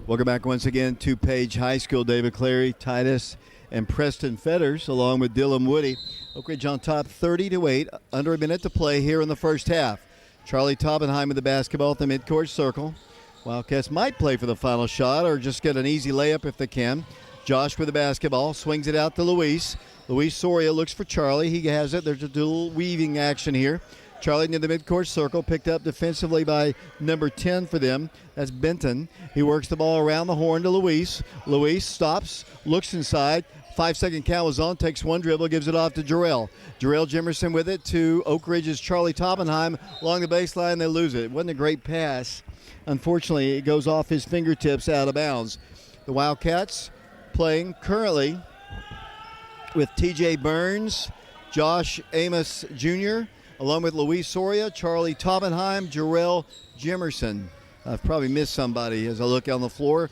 Welcome back once again to Page High School. David Clary, Titus, and Preston Fetters, along with Dylan Woody. Oak Ridge on top 30-8, under a minute to play here in the first half. Charlie Toppenheim with the basketball at the midcourt circle. Wildcats might play for the final shot or just get an easy layup if they can. Josh with the basketball, swings it out to Luis. Luis Soria looks for Charlie. He has it. There's a dual weaving action here. Charlie into the midcourt circle, picked up defensively by number 10 for them. That's Benton. He works the ball around the horn to Luis. Luis stops, looks inside. 5-second count was on, takes one dribble, gives it off to Jarrell. Jarrell Jemerson with it to Oak Ridge's Charlie Toppenheim. Along the baseline, they lose it. It wasn't a great pass. Unfortunately, it goes off his fingertips out of bounds. The Wildcats playing currently with T.J. Burns, Josh Amos Jr., along with Luis Soria, Charlie Toppenheim, Jarrell Jemerson. I've probably missed somebody as I look on the floor.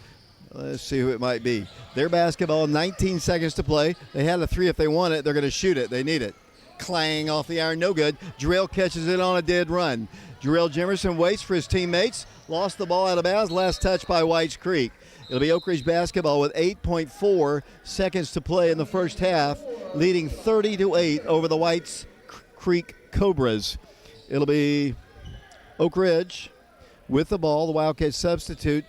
Let's see who it might be. Their basketball, 19 seconds to play. They had a three if they want it. They're going to shoot it. They need it. Clang off the iron, no good. Jarrell catches it on a dead run. Jarrell Jemerson waits for his teammates. Lost the ball out of bounds. Last touch by Whites Creek. It'll be Oak Ridge basketball with 8.4 seconds to play in the first half, leading 30-8 over the Whites Creek Cobras. It'll be Oak Ridge with the ball. The Wildcats substitute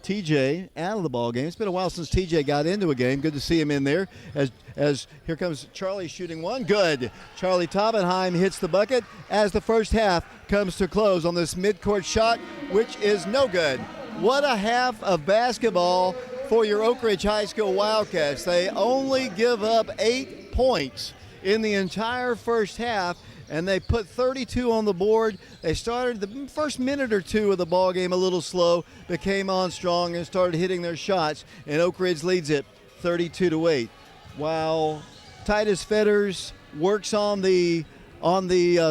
TJ out of the ball game. It's been a while since TJ got into a game. Good to see him in there. As here comes Charlie shooting one. Good. Charlie Toppenheim hits the bucket as the first half comes to close on this midcourt shot, which is no good. What a half of basketball for your Oak Ridge High School Wildcats. They only give up 8 points in the entire first half. and they put 32 on the board. They started the first minute or two of the ball game a little slow, but came on strong and started hitting their shots, and Oak Ridge leads it 32-8. While Titus Fetters works on the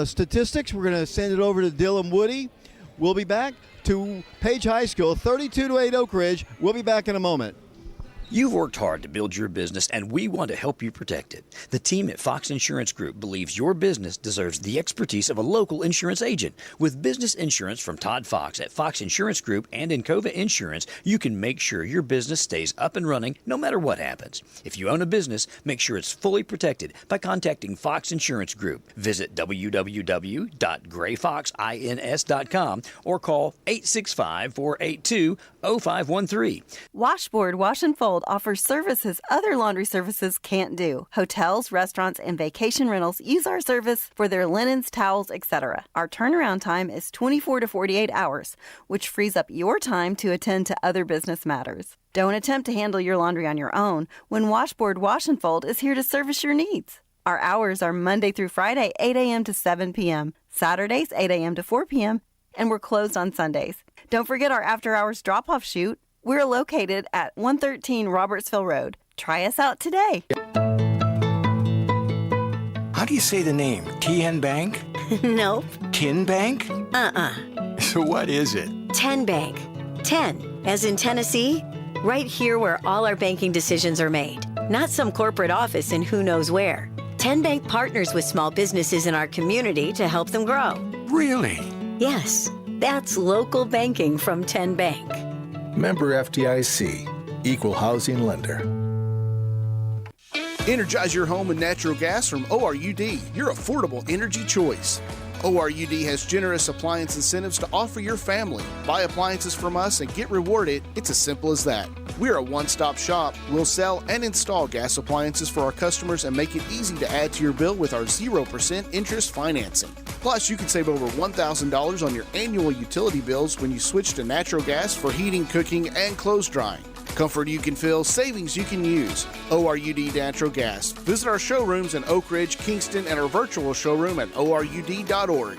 statistics, we're going to send it over to Dylan Woody. We'll be back to Page High School, 32-8 Oak Ridge. We'll be back in a moment. You've worked hard to build your business, and we want to help you protect it. The team at Fox Insurance Group believes your business deserves the expertise of a local insurance agent. With business insurance from Todd Fox at Fox Insurance Group and Encova Insurance, you can make sure your business stays up and running no matter what happens. If you own a business, make sure it's fully protected by contacting Fox Insurance Group. Visit www.grayfoxins.com or call 865-482-0513. Washboard Wash and Fold offers services other laundry services can't do. Hotels, restaurants, and vacation rentals use our service for their linens, towels, etc. Our turnaround time is 24 to 48 hours, which frees up your time to attend to other business matters. Don't attempt to handle your laundry on your own when Washboard Wash and Fold is here to service your needs. Our hours are Monday through Friday, 8 a.m. to 7 p.m., Saturdays, 8 a.m. to 4 p.m., and we're closed on Sundays. Don't forget our after-hours drop-off shoot. We're located at 113 Robertsville Road. Try us out today. How do you say the name? TN Bank? Nope. Tin Bank? So what is it? 10 Bank. 10, as in Tennessee. Right here where all our banking decisions are made. Not some corporate office in who knows where. 10 Bank partners with small businesses in our community to help them grow. Really? Yes, that's local banking from 10 Bank. Member FDIC, Equal Housing Lender. Energize your home with natural gas from ORUD, your affordable energy choice. ORUD has generous appliance incentives to offer your family. Buy appliances from us and get rewarded. It's as simple as that. We're a one-stop shop. We'll sell and install gas appliances for our customers and make it easy to add to your bill with our 0% interest financing. Plus, you can save over $1,000 on your annual utility bills when you switch to natural gas for heating, cooking, and clothes drying. Comfort you can feel, savings you can use. ORUD Natural Gas. Visit our showrooms in Oak Ridge, Kingston, and our virtual showroom at ORUD.org.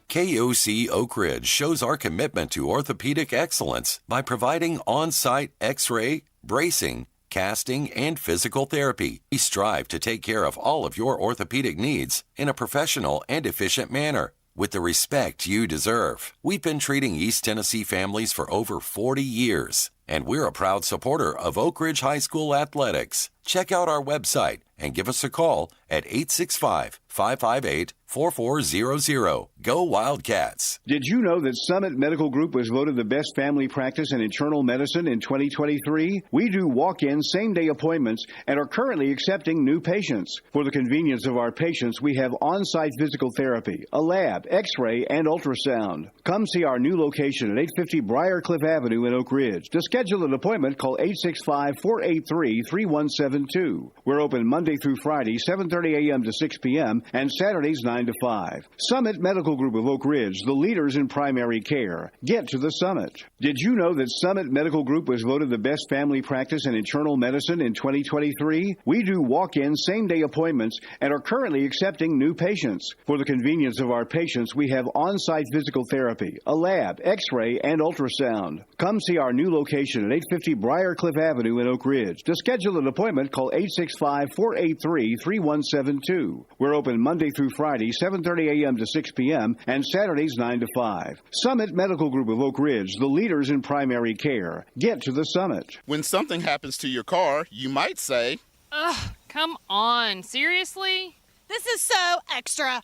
KOC Oak Ridge shows our commitment to orthopedic excellence by providing on-site X-ray, bracing, casting, and physical therapy. We strive to take care of all of your orthopedic needs in a professional and efficient manner with the respect you deserve. We've been treating East Tennessee families for over 40 years, and we're a proud supporter of Oak Ridge High School athletics. Check out our website and give us a call at 865-558-4400. Go Wildcats! Did you know that Summit Medical Group was voted the best family practice in internal medicine in 2023? We do walk-in same-day appointments and are currently accepting new patients. For the convenience of our patients, we have on-site physical therapy, a lab, x-ray, and ultrasound. Come see our new location at 850 Briarcliff Avenue in Oak Ridge. To schedule an appointment, call 865-483-3172. We're open Monday through Friday, 7:30 a.m. to 6 p.m., and Saturdays 9 to 5. Summit Medical Group of Oak Ridge, the leaders in primary care. Get to the Summit. Did you know that Summit Medical Group was voted the best family practice in internal medicine in 2023? We do walk-in same-day appointments and are currently accepting new patients. For the convenience of our patients, we have on-site physical therapy, a lab, x-ray, and ultrasound. Come see our new location at 850 Briarcliff Avenue in Oak Ridge. To schedule an appointment, call 865-483-3172. We're open Monday through Friday, 7:30 a.m. to 6 p.m., and Saturdays 9 to 5. Summit Medical Group of Oak Ridge, the leaders in primary care. Get to the Summit. When something happens to your car, you might say, Ugh, come on, seriously? This is so extra.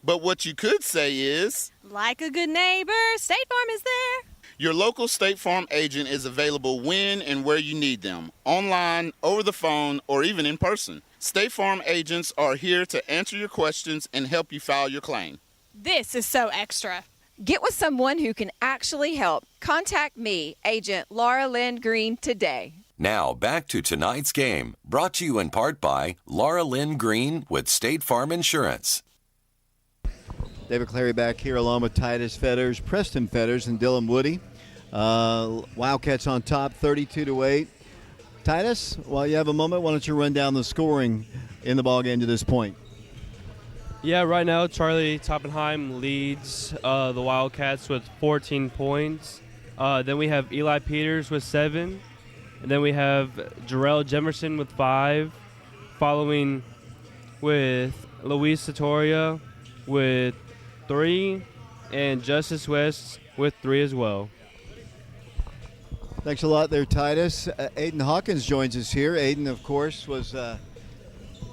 But what you could say is, like a good neighbor, State Farm is there. Your local State Farm agent is available when and where you need them, online, over the phone, or even in person. State Farm agents are here to answer your questions and help you file your claim. This is so extra. Get with someone who can actually help. Contact me, Agent Laura Lynn Green, today. Now back to tonight's game, brought to you in part by Laura Lynn Green with State Farm Insurance. David Clary back here along with Titus Fetters, Preston Fetters, and Dylan Woody. Wildcats on top, 32-8. Titus, while you have a moment, why don't you run down the scoring in the ballgame to this point? Yeah, right now Charlie Toppenheim leads the Wildcats with 14 points. Then we have Eli Peters with 7. And then we have Jarrell Jemerson with 5, following with Luis Satoria with 3, and Justice West with 3 as well. Thanks a lot there, Titus. Aiden Hawkins joins us here. Aiden, of course, was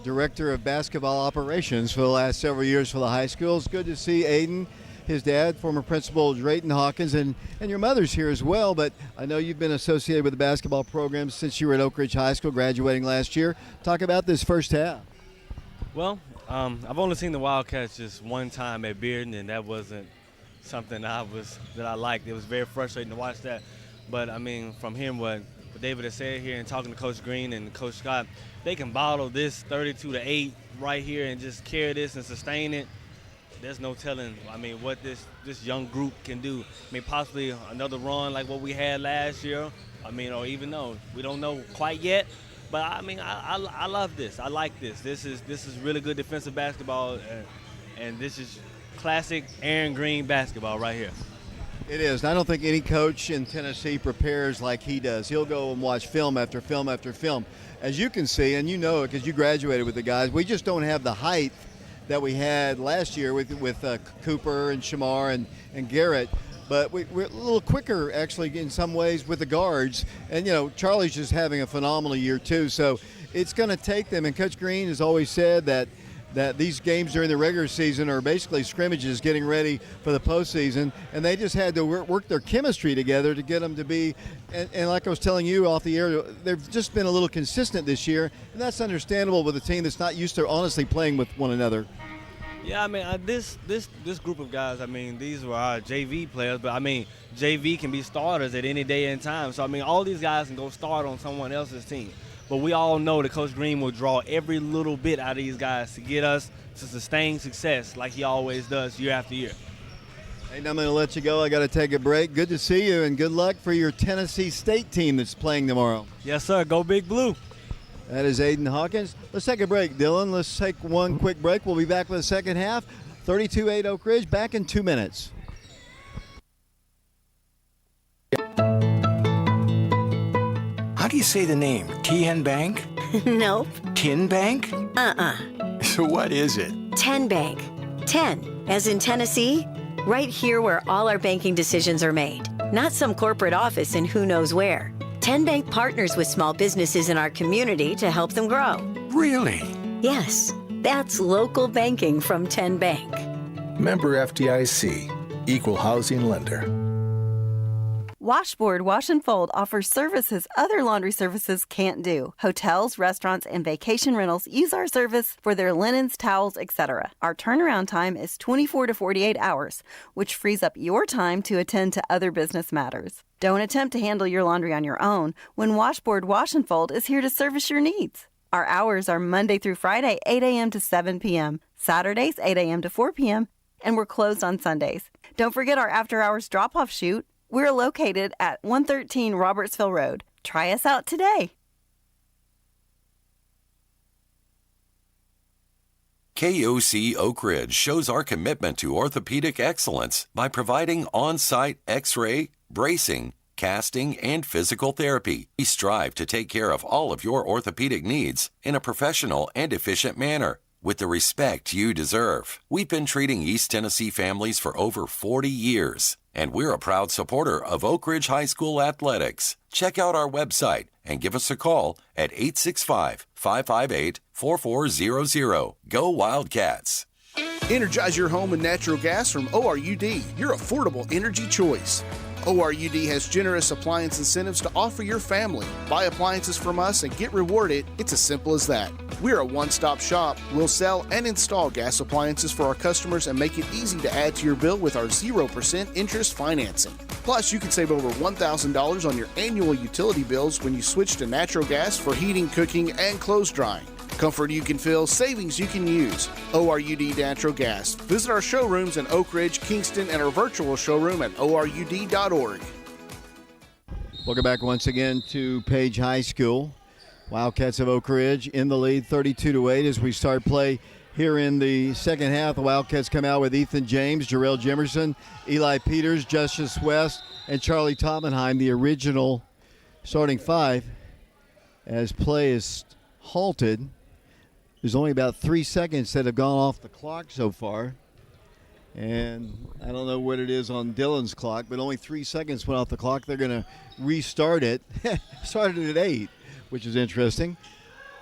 Director of Basketball Operations for the last several years for the high school. It's good to see Aiden, his dad, former principal Drayton Hawkins, and your mother's here as well. But I know you've been associated with the basketball program since you were at Oak Ridge High School, graduating last year. Talk about this first half. Well, I've only seen the Wildcats just one time at Bearden, and that wasn't something that I liked. It was very frustrating to watch that. But, I mean, from hearing what David has said here and talking to Coach Green and Coach Scott, they can bottle this 32-8 right here and just carry this and sustain it. There's no telling, I mean, what this young group can do. I mean, possibly another run like what we had last year. I mean, or even though we don't know quite yet. But, I mean, I love this. I like this. This is really good defensive basketball, and this is classic Aaron Green basketball right here. It is. And I don't think any coach in Tennessee prepares like he does. He'll go and watch film after film after film. As you can see, and you know it because you graduated with the guys, we just don't have the height that we had last year with Cooper and Shamar and Garrett. But we're a little quicker, actually, in some ways with the guards. And, you know, Charlie's just having a phenomenal year, too. So it's going to take them. And Coach Green has always said that these games during the regular season are basically scrimmages getting ready for the postseason. And they just had to work their chemistry together to get them to be, and like I was telling you off the air, they've just been a little consistent this year. And that's understandable with a team that's not used to honestly playing with one another. Yeah, I mean, this group of guys, I mean, these were our JV players, but, I mean, JV can be starters at any day and time. So, I mean, all these guys can go start on someone else's team. But we all know that Coach Green will draw every little bit out of these guys to get us to sustain success like he always does year after year. Hey, I'm going to let you go. I got to take a break. Good to see you, and good luck for your Tennessee State team that's playing tomorrow. Yes, sir. Go Big Blue. That is Aiden Hawkins. Let's take a break, Dylan. Let's take one quick break. We'll be back with the second half. 32-8 Oak Ridge, back in 2 minutes. How do you say the name? TN Bank? Nope. Tin Bank? So what is it? 10 Bank. 10, as in Tennessee, right here where all our banking decisions are made. Not some corporate office in who knows where. 10 Bank partners with small businesses in our community to help them grow. Really? Yes, that's local banking from 10 Bank. Member FDIC, Equal Housing Lender. Washboard Wash and Fold offers services other laundry services can't do. Hotels, restaurants, and vacation rentals use our service for their linens, towels, etc. Our turnaround time is 24 to 48 hours, which frees up your time to attend to other business matters. Don't attempt to handle your laundry on your own when Washboard Wash and Fold is here to service your needs. Our hours are Monday through Friday, 8 a.m. to 7 p.m., Saturdays, 8 a.m. to 4 p.m., and we're closed on Sundays. Don't forget our after-hours drop-off shoot. We're located at 113 Robertsville Road. Try us out today. KOC Oak Ridge shows our commitment to orthopedic excellence by providing on-site X-ray, bracing, casting, and physical therapy. We strive to take care of all of your orthopedic needs in a professional and efficient manner with the respect you deserve. We've been treating East Tennessee families for over 40 years, and we're a proud supporter of Oak Ridge High School athletics. Check out our website and give us a call at 865-558-4400. Go Wildcats! Energize your home with natural gas from ORUD, your affordable energy choice. ORUD has generous appliance incentives to offer your family. Buy appliances from us and get rewarded. It's as simple as that. We're a one-stop shop. We'll sell and install gas appliances for our customers and make it easy to add to your bill with our 0% interest financing. Plus, you can save over $1,000 on your annual utility bills when you switch to natural gas for heating, cooking, and clothes drying. Comfort you can feel, savings you can use. ORUD Natural Gas. Visit our showrooms in Oak Ridge, Kingston, and our virtual showroom at ORUD.org. Welcome back once again to Page High School. Wildcats of Oak Ridge in the lead 32-8 as we start play Here in the second half, the Wildcats come out with Ethan James, Jarrell Jemerson, Eli Peters, Justice West, and Charlie Toppenheim, the original starting five, as play is halted. There's only about 3 seconds that have gone off the clock so far. And I don't know what it is on Dylan's clock, but only 3 seconds went off the clock. They're going to restart it. Started at 8, which is interesting.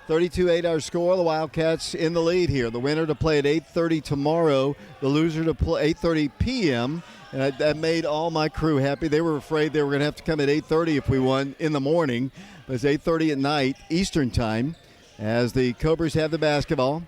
32-8 our score. The Wildcats in the lead here. The winner to play at 8:30 tomorrow. The loser to play 8:30 p.m. And that made all my crew happy. They were afraid they were going to have to come at 8:30 if we won in the morning. But it's 8:30 at night, Eastern time, as the Cobras have the basketball.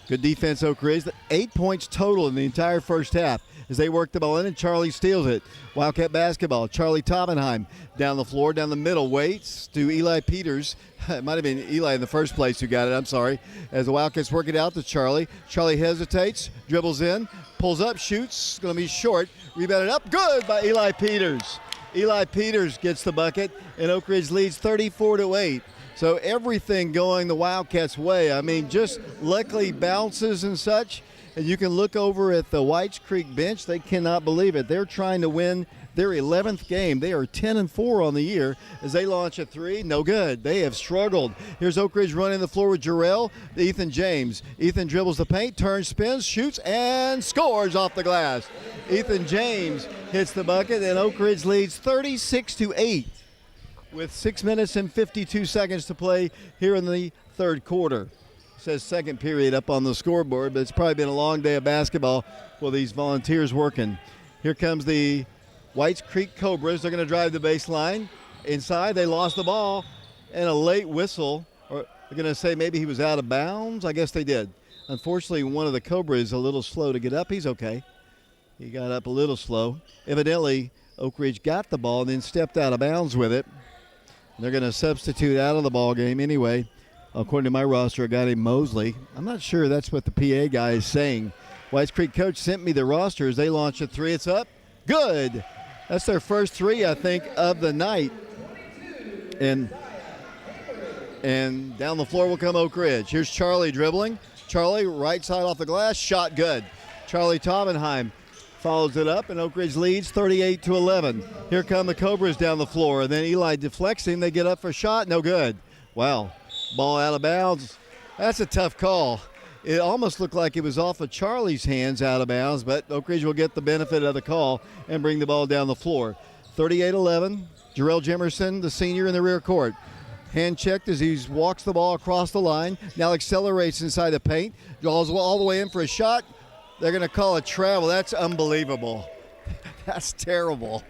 Good defense, Oak Ridge. 8 points total in the entire first half as they work the ball in, and Charlie steals it. Wildcat basketball. Charlie Toppenheim down the floor, down the middle, waits to Eli Peters. It might have been Eli in the first place who got it, I'm sorry. As the Wildcats work it out to Charlie. Charlie hesitates, dribbles in, pulls up, shoots. Going to be short. Rebounded up. Good by Eli Peters. Eli Peters gets the bucket, and Oak Ridge leads 34-8. So everything going the Wildcats' way. I mean, just luckily bounces and such. And you can look over at the Whites Creek bench. They cannot believe it. They're trying to win their 11th game. They are 10-4 on the year as they launch a three. No good. They have struggled. Here's Oak Ridge running the floor with Jarrell. Ethan James. Ethan dribbles the paint, turns, spins, shoots, and scores off the glass. Ethan James hits the bucket, and Oak Ridge leads 36-8. With 6 minutes and 52 seconds to play here in the third quarter. It says second period up on the scoreboard, but it's probably been a long day of basketball for these Volunteers working. Here comes the Whites Creek Cobras. They're going to drive the baseline. Inside, they lost the ball, and a late whistle. Or they're going to say maybe he was out of bounds. I guess they did. Unfortunately, one of the Cobras is a little slow to get up. He's okay. He got up a little slow. Evidently, Oak Ridge got the ball and then stepped out of bounds with it. They're going to substitute out of the ball game anyway. According to my roster, a guy named Mosley. I'm not sure that's what the PA guy is saying. Whites Creek coach sent me the roster as they launch a three. It's up. Good. That's their first three, I think, of the night. And down the floor will come Oak Ridge. Here's Charlie dribbling. Charlie, right side off the glass. Shot good. Charlie Toppenheim follows it up, and Oak Ridge leads 38-11. Here come the Cobras down the floor, and then Eli deflects him. They get up for a shot. No good. Wow. Ball out of bounds. That's a tough call. It almost looked like it was off of Charlie's hands out of bounds, but Oak Ridge will get the benefit of the call and bring the ball down the floor. 38-11. Jarrell Jemerson, the senior, in the rear court. Hand checked as he walks the ball across the line. Now accelerates inside the paint. Draws all the way in for a shot. They're going to call it travel. That's unbelievable. That's terrible.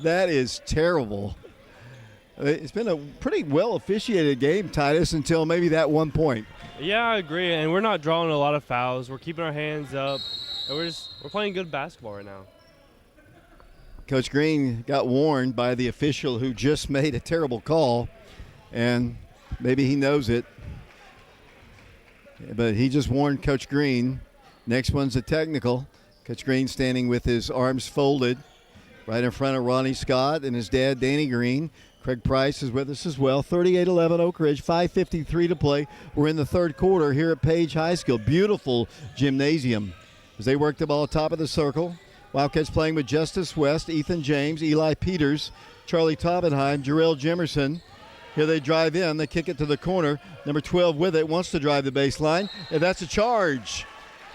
That is terrible. It's been a pretty well officiated game, Titus, until maybe that one point. Yeah, I agree. And we're not drawing a lot of fouls. We're keeping our hands up. And we're playing good basketball right now. Coach Green got warned by the official who just made a terrible call, and maybe he knows it. But he just warned Coach Green. Next one's a technical. Coach Green standing with his arms folded right in front of Ronnie Scott and his dad, Danny Green. Craig Price is with us as well. 38-11 Oak Ridge, 5:53 to play. We're in the third quarter here at Page High School. Beautiful gymnasium as they work the ball top of the circle. Wildcats playing with Justice West, Ethan James, Eli Peters, Charlie Toppenheim, Jarrell Jemerson. Here they drive in. They kick it to the corner. Number 12 with it wants to drive the baseline, and that's a charge.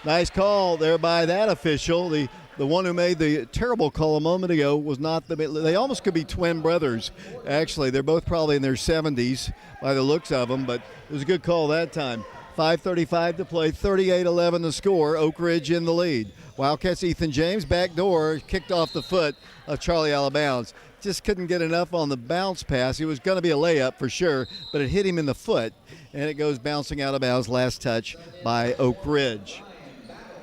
Nice call there by that official. The one who made the terrible call a moment ago was not they almost could be twin brothers, actually. They're both probably in their 70s by the looks of them, but it was a good call that time. 5:35 to play, 38-11 the score. Oak Ridge in the lead. Wildcats, Ethan James, back door, kicked off the foot of Charlie out of bounds. Just couldn't get enough on the bounce pass. It was going to be a layup for sure, but it hit him in the foot, and it goes bouncing out of bounds. Last touch by Oak Ridge.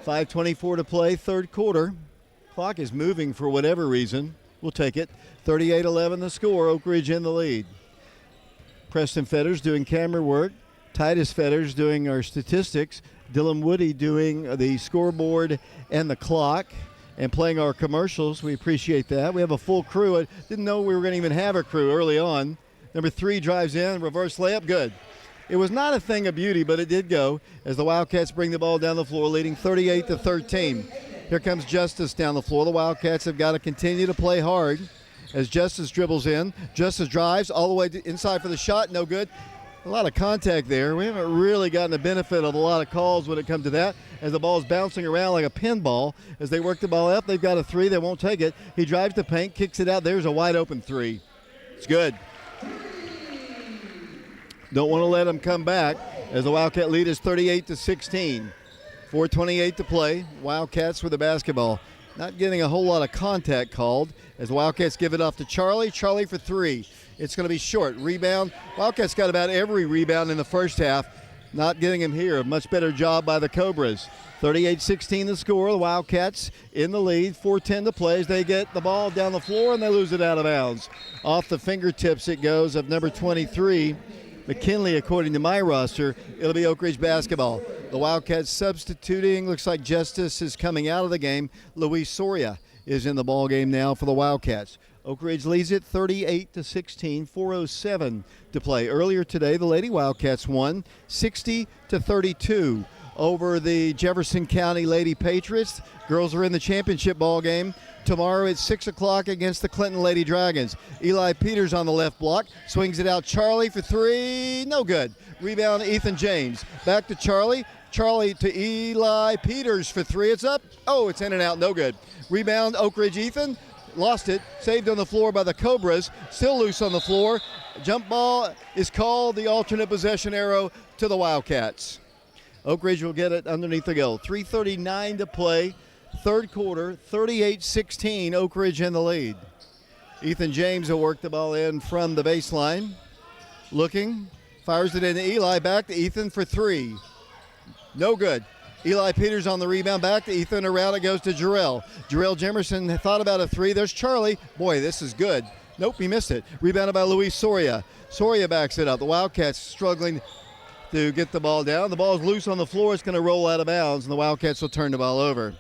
5:24 to play, third quarter. Clock is moving for whatever reason. We'll take it. 38-11 the score. Oak Ridge in the lead. Preston Fetters doing camera work. Titus Fetters doing our statistics. Dylan Woody doing the scoreboard and the clock and playing our commercials. We appreciate that. We have a full crew. I didn't know we were going to even have a crew early on. Number 3 drives in, reverse layup, good. It was not a thing of beauty, but it did go as the Wildcats bring the ball down the floor, leading 38-13. Here comes Justice down the floor. The Wildcats have got to continue to play hard as Justice dribbles in. Justice drives all the way inside for the shot. No good. A lot of contact there. We haven't really gotten the benefit of a lot of calls when it comes to that, as the ball is bouncing around like a pinball. As they work the ball up, they've got a three. They won't take it. He drives the paint, kicks it out. There's a wide open three. It's good. Don't want to let them come back as the Wildcat lead is 38-16. 4:28 to play. Wildcats with the basketball. Not getting a whole lot of contact called as the Wildcats give it off to Charlie. Charlie for three. It's going to be short. Rebound. Wildcats got about every rebound in the first half. Not getting him here. A much better job by the Cobras. 38-16 the score. The Wildcats in the lead. 4:10 to play as they get the ball down the floor and they lose it out of bounds. Off the fingertips it goes of number 23, McKinley, according to my roster. It'll be Oak Ridge basketball. The Wildcats substituting. Looks like Justice is coming out of the game. Luis Soria is in the ball game now for the Wildcats. Oak Ridge leads it 38-16, 4:07 to play. Earlier today, the Lady Wildcats won 60-32 over the Jefferson County Lady Patriots. Girls are in the championship ball game tomorrow at 6 o'clock against the Clinton Lady Dragons. Eli Peters on the left block, swings it out. Charlie for three, no good. Rebound, Ethan James. Back to Charlie. Charlie to Eli Peters for three. It's up. Oh, it's in and out, no good. Rebound, Oak Ridge Ethan. Lost it, saved on the floor by the Cobras, still loose on the floor. Jump ball is called, the alternate possession arrow to the Wildcats. Oak Ridge will get it underneath the goal. 3:39 to play, third quarter, 38-16, Oak Ridge in the lead. Ethan James will work the ball in from the baseline. Looking, fires it into Eli, back to Ethan for three. No good. Eli Peters on the rebound, back to Ethan. Around it goes to Jarrell. Jarrell Jemerson thought about a three. There's Charlie. Boy, this is good. Nope, he missed it. Rebounded by Luis Soria. Soria backs it up. The Wildcats struggling to get the ball down. The ball's loose on the floor. It's going to roll out of bounds, and the Wildcats will turn the ball over.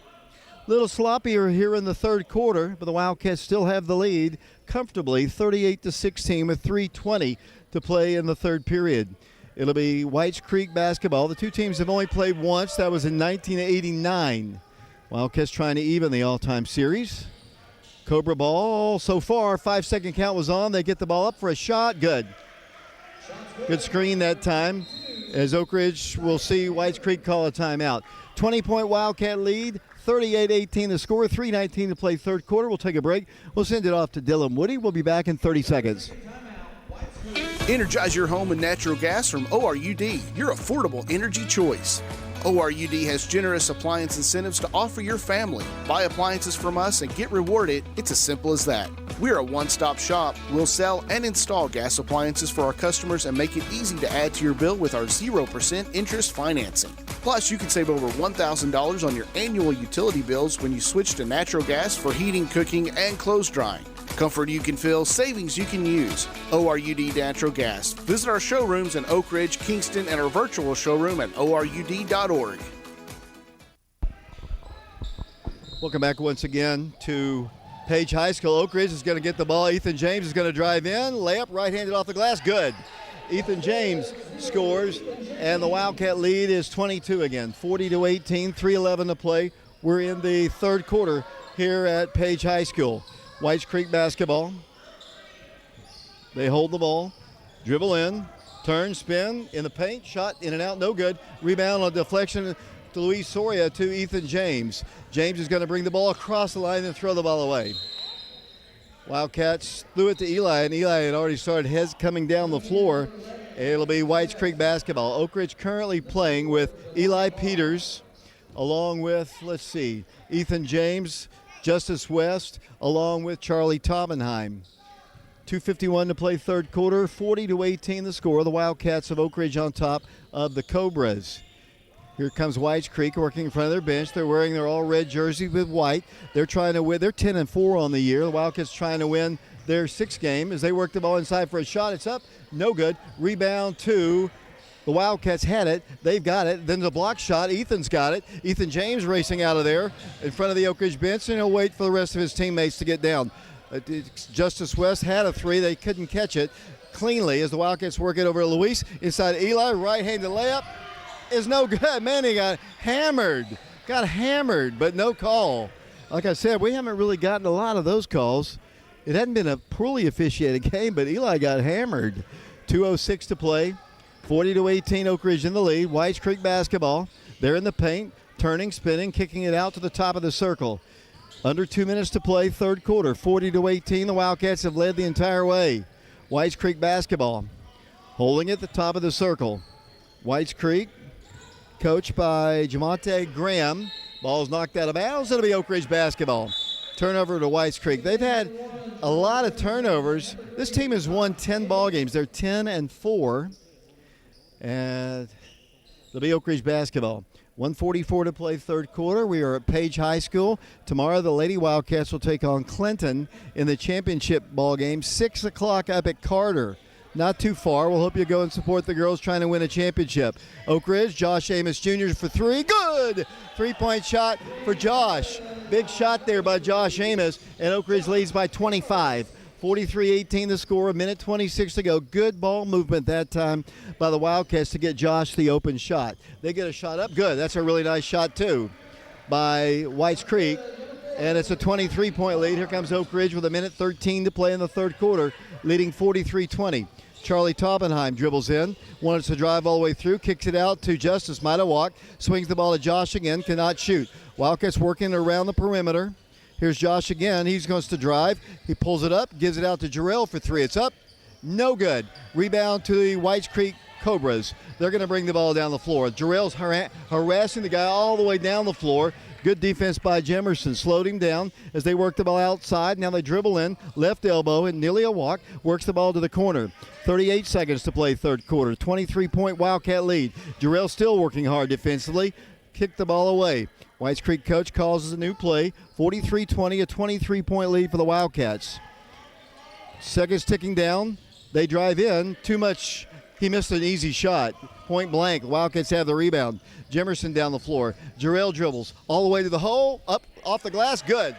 A little sloppier here in the third quarter, but the Wildcats still have the lead comfortably, 38-16 with 3:20 to play in the third period. It'll be Whites Creek basketball. The two teams have only played once. That was in 1989. Wildcats trying to even the all-time series. Cobra ball so far. 5-second count was on. They get the ball up for a shot. Good. Good screen that time as Oak Ridge will see Whites Creek call a timeout. 20-point Wildcat lead. 38-18 the score. 3:19 to play third quarter. We'll take a break. We'll send it off to Dylan Woody. We'll be back in 30 seconds. Energize your home with natural gas from ORUD, your affordable energy choice. ORUD has generous appliance incentives to offer your family. Buy appliances from us and get rewarded. It's as simple as that. We're a one-stop shop. We'll sell and install gas appliances for our customers and make it easy to add to your bill with our 0% interest financing. Plus, you can save over $1,000 on your annual utility bills when you switch to natural gas for heating, cooking, and clothes drying. Comfort you can feel, savings you can use. ORUD Natural Gas. Visit our showrooms in Oak Ridge, Kingston, and our virtual showroom at ORUD.org. Welcome back once again to Page High School. Oak Ridge is going to get the ball. Ethan James is going to drive in. Layup right-handed off the glass. Good. Ethan James scores, and the Wildcat lead is 22 again. 40-18, 3:11 to play. We're in the third quarter here at Page High School. Whites Creek basketball. They hold the ball, dribble in, turn, spin, in the paint, shot, in and out, no good. Rebound on deflection to Luis Soria to Ethan James. James is going to bring the ball across the line and throw the ball away. Wildcats threw it to Eli, and Eli had already started coming down the floor. It'll be Whites Creek basketball. Oak Ridge currently playing with Eli Peters, along with, Ethan James, Justice West, along with Charlie Taubenheim. 2:51 to play third quarter, 40-18 the score. The Wildcats of Oak Ridge on top of the Cobras. Here comes Whites Creek working in front of their bench. They're wearing their all-red jersey with white. They're trying to win. They're 10-4 on the year. The Wildcats trying to win their sixth game as they work the ball inside for a shot. It's up, no good. Rebound to the Wildcats had it. They've got it. Then the block shot. Ethan's got it. Ethan James racing out of there in front of the Oak Ridge bench, and he'll wait for the rest of his teammates to get down. Justice West had a three. They couldn't catch it cleanly as the Wildcats work it over to Luis. Inside Eli, right-handed layup is no good. Man, he got hammered, but no call. Like I said, we haven't really gotten a lot of those calls. It hadn't been a poorly officiated game, but Eli got hammered. 2:06 to play. 40-18, Oak Ridge in the lead. Whites Creek basketball. They're in the paint, turning, spinning, kicking it out to the top of the circle. Under 2 minutes to play, third quarter. 40-18, the Wildcats have led the entire way. Whites Creek basketball. Holding at the top of the circle. Whites Creek, coached by Jamonte Graham. Ball's knocked out of bounds. It'll be Oak Ridge basketball. Turnover to Whites Creek. They've had a lot of turnovers. This team has won 10 ball games. They're 10-4. And it'll be Oak Ridge basketball. 1:44 to play third quarter. We are at Page High School. Tomorrow the Lady Wildcats will take on Clinton in the championship ball game. 6 o'clock up at Carter. Not too far. We'll hope you go and support the girls trying to win a championship. Oak Ridge, Josh Amos Jr. for three. Good! Three-point shot for Josh. Big shot there by Josh Amos, and Oak Ridge leads by 25. 43-18 the score, a minute 26 to go. Good ball movement that time by the Wildcats to get Josh the open shot. They get a shot up. Good. That's a really nice shot, too, by Whites Creek. And it's a 23-point lead. Here comes Oak Ridge with a minute 13 to play in the third quarter, leading 43-20. Charlie Toppenheim dribbles in, wants to drive all the way through, kicks it out to Justice Midawalk, swings the ball to Josh again, cannot shoot. Wildcats working around the perimeter. Here's Josh again. He's going to drive. He pulls it up, gives it out to Jarrell for three. It's up. No good. Rebound to the Whites Creek Cobras. They're going to bring the ball down the floor. Jarrell's harassing the guy all the way down the floor. Good defense by Jemerson. Slowed him down as they work the ball outside. Now they dribble in. Left elbow and nearly a walk. Works the ball to the corner. 38 seconds to play third quarter. 23-point Wildcat lead. Jarrell still working hard defensively. Kicked the ball away. Whites Creek coach calls a new play. 43-20, a 23-point lead for the Wildcats. Seconds ticking down. They drive in. Too much. He missed an easy shot. Point blank. Wildcats have the rebound. Jemerson down the floor. Jarrell dribbles all the way to the hole. Up off the glass. Good.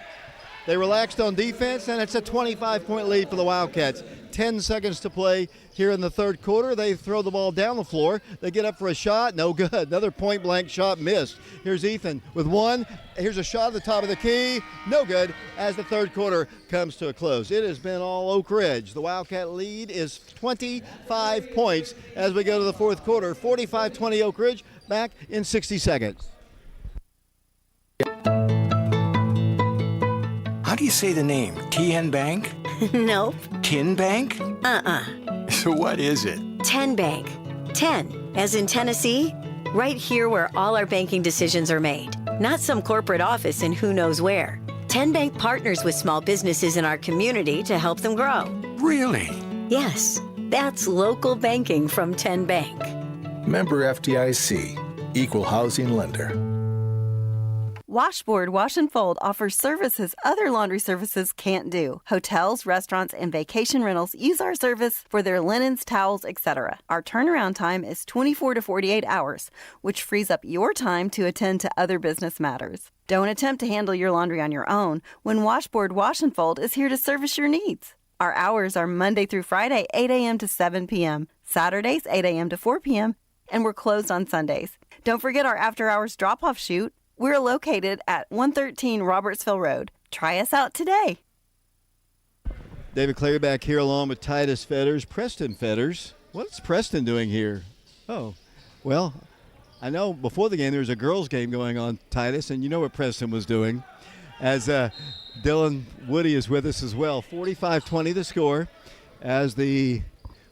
They relaxed on defense, and it's a 25-point lead for the Wildcats. 10 seconds to play here in the third quarter. They throw the ball down the floor. They get up for a shot. No good. Another point-blank shot missed. Here's Ethan with one. Here's a shot at the top of the key. No good as the third quarter comes to a close. It has been all Oak Ridge. The Wildcat lead is 25 points as we go to the fourth quarter. 45-20 Oak Ridge. Back in 60 seconds. How do you say the name? TN Bank? Nope. Tin Bank? So what is it? 10 Bank. 10, as in Tennessee. Right here where all our banking decisions are made. Not some corporate office in who knows where. 10 Bank partners with small businesses in our community to help them grow. Really? Yes. That's local banking from 10 Bank. Member FDIC, Equal Housing Lender. Washboard Wash and Fold offers services other laundry services can't do. Hotels, restaurants, and vacation rentals use our service for their linens, towels, etc. Our turnaround time is 24 to 48 hours, which frees up your time to attend to other business matters. Don't attempt to handle your laundry on your own when Washboard Wash and Fold is here to service your needs. Our hours are Monday through Friday, 8 a.m. to 7 p.m., Saturdays, 8 a.m. to 4 p.m., and we're closed on Sundays. Don't forget our after-hours drop-off shoot. We're located at 113 Robertsville Road. Try us out today. David Clary back here along with Titus Fetters, Preston Fetters. What's Preston doing here? Oh, well, I know before the game there was a girls' game going on, Titus, and you know what Preston was doing. As Dylan Woody is with us as well. 45-20 the score as the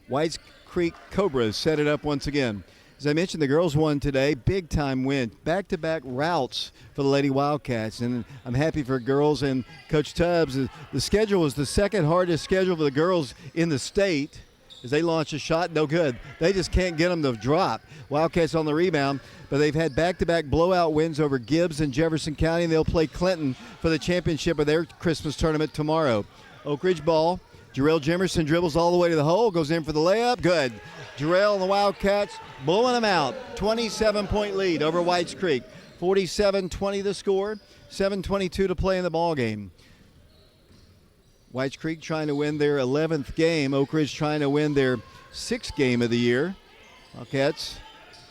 Whites Creek Cobras set it up once again. As I mentioned, the girls won today. Big-time win. Back-to-back routes for the Lady Wildcats. And I'm happy for girls and Coach Tubbs. The schedule was the second hardest schedule for the girls in the state. As they launch a shot, no good. They just can't get them to drop. Wildcats on the rebound, but they've had back-to-back blowout wins over Gibbs and Jefferson County, and they'll play Clinton for the championship of their Christmas tournament tomorrow. Oak Ridge ball. Jarrell Jemerson dribbles all the way to the hole, goes in for the layup. Good. Jarrell and the Wildcats blowing them out. 27-point lead over Whites Creek. 47-20 the score. 7:22 to play in the ball game. Whites Creek trying to win their 11th game. Oak Ridge trying to win their 6th game of the year. Wildcats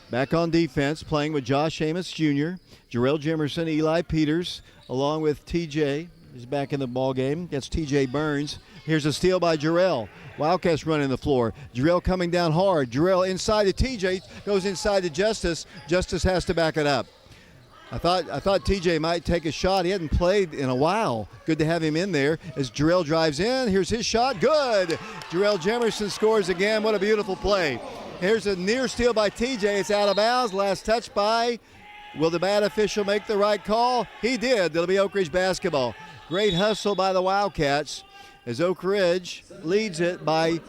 back on defense, playing with Josh Amos Jr., Jarrell Jimerson, Eli Peters, along with TJ is back in the ball game. That's TJ Burns. Here's a steal by Jarrell. Wildcats running the floor. Jarrell coming down hard. Jarrell inside to TJ, goes inside to Justice. Justice has to back it up. I thought TJ might take a shot. He hadn't played in a while. Good to have him in there as Jarrell drives in. Here's his shot. Good. Jarrell Jimerson scores again. What a beautiful play. Here's a near steal by TJ. It's out of bounds. Last touch by. Will the bad official make the right call? He did. It'll be Oak Ridge basketball. Great hustle by the Wildcats as Oak Ridge leads it by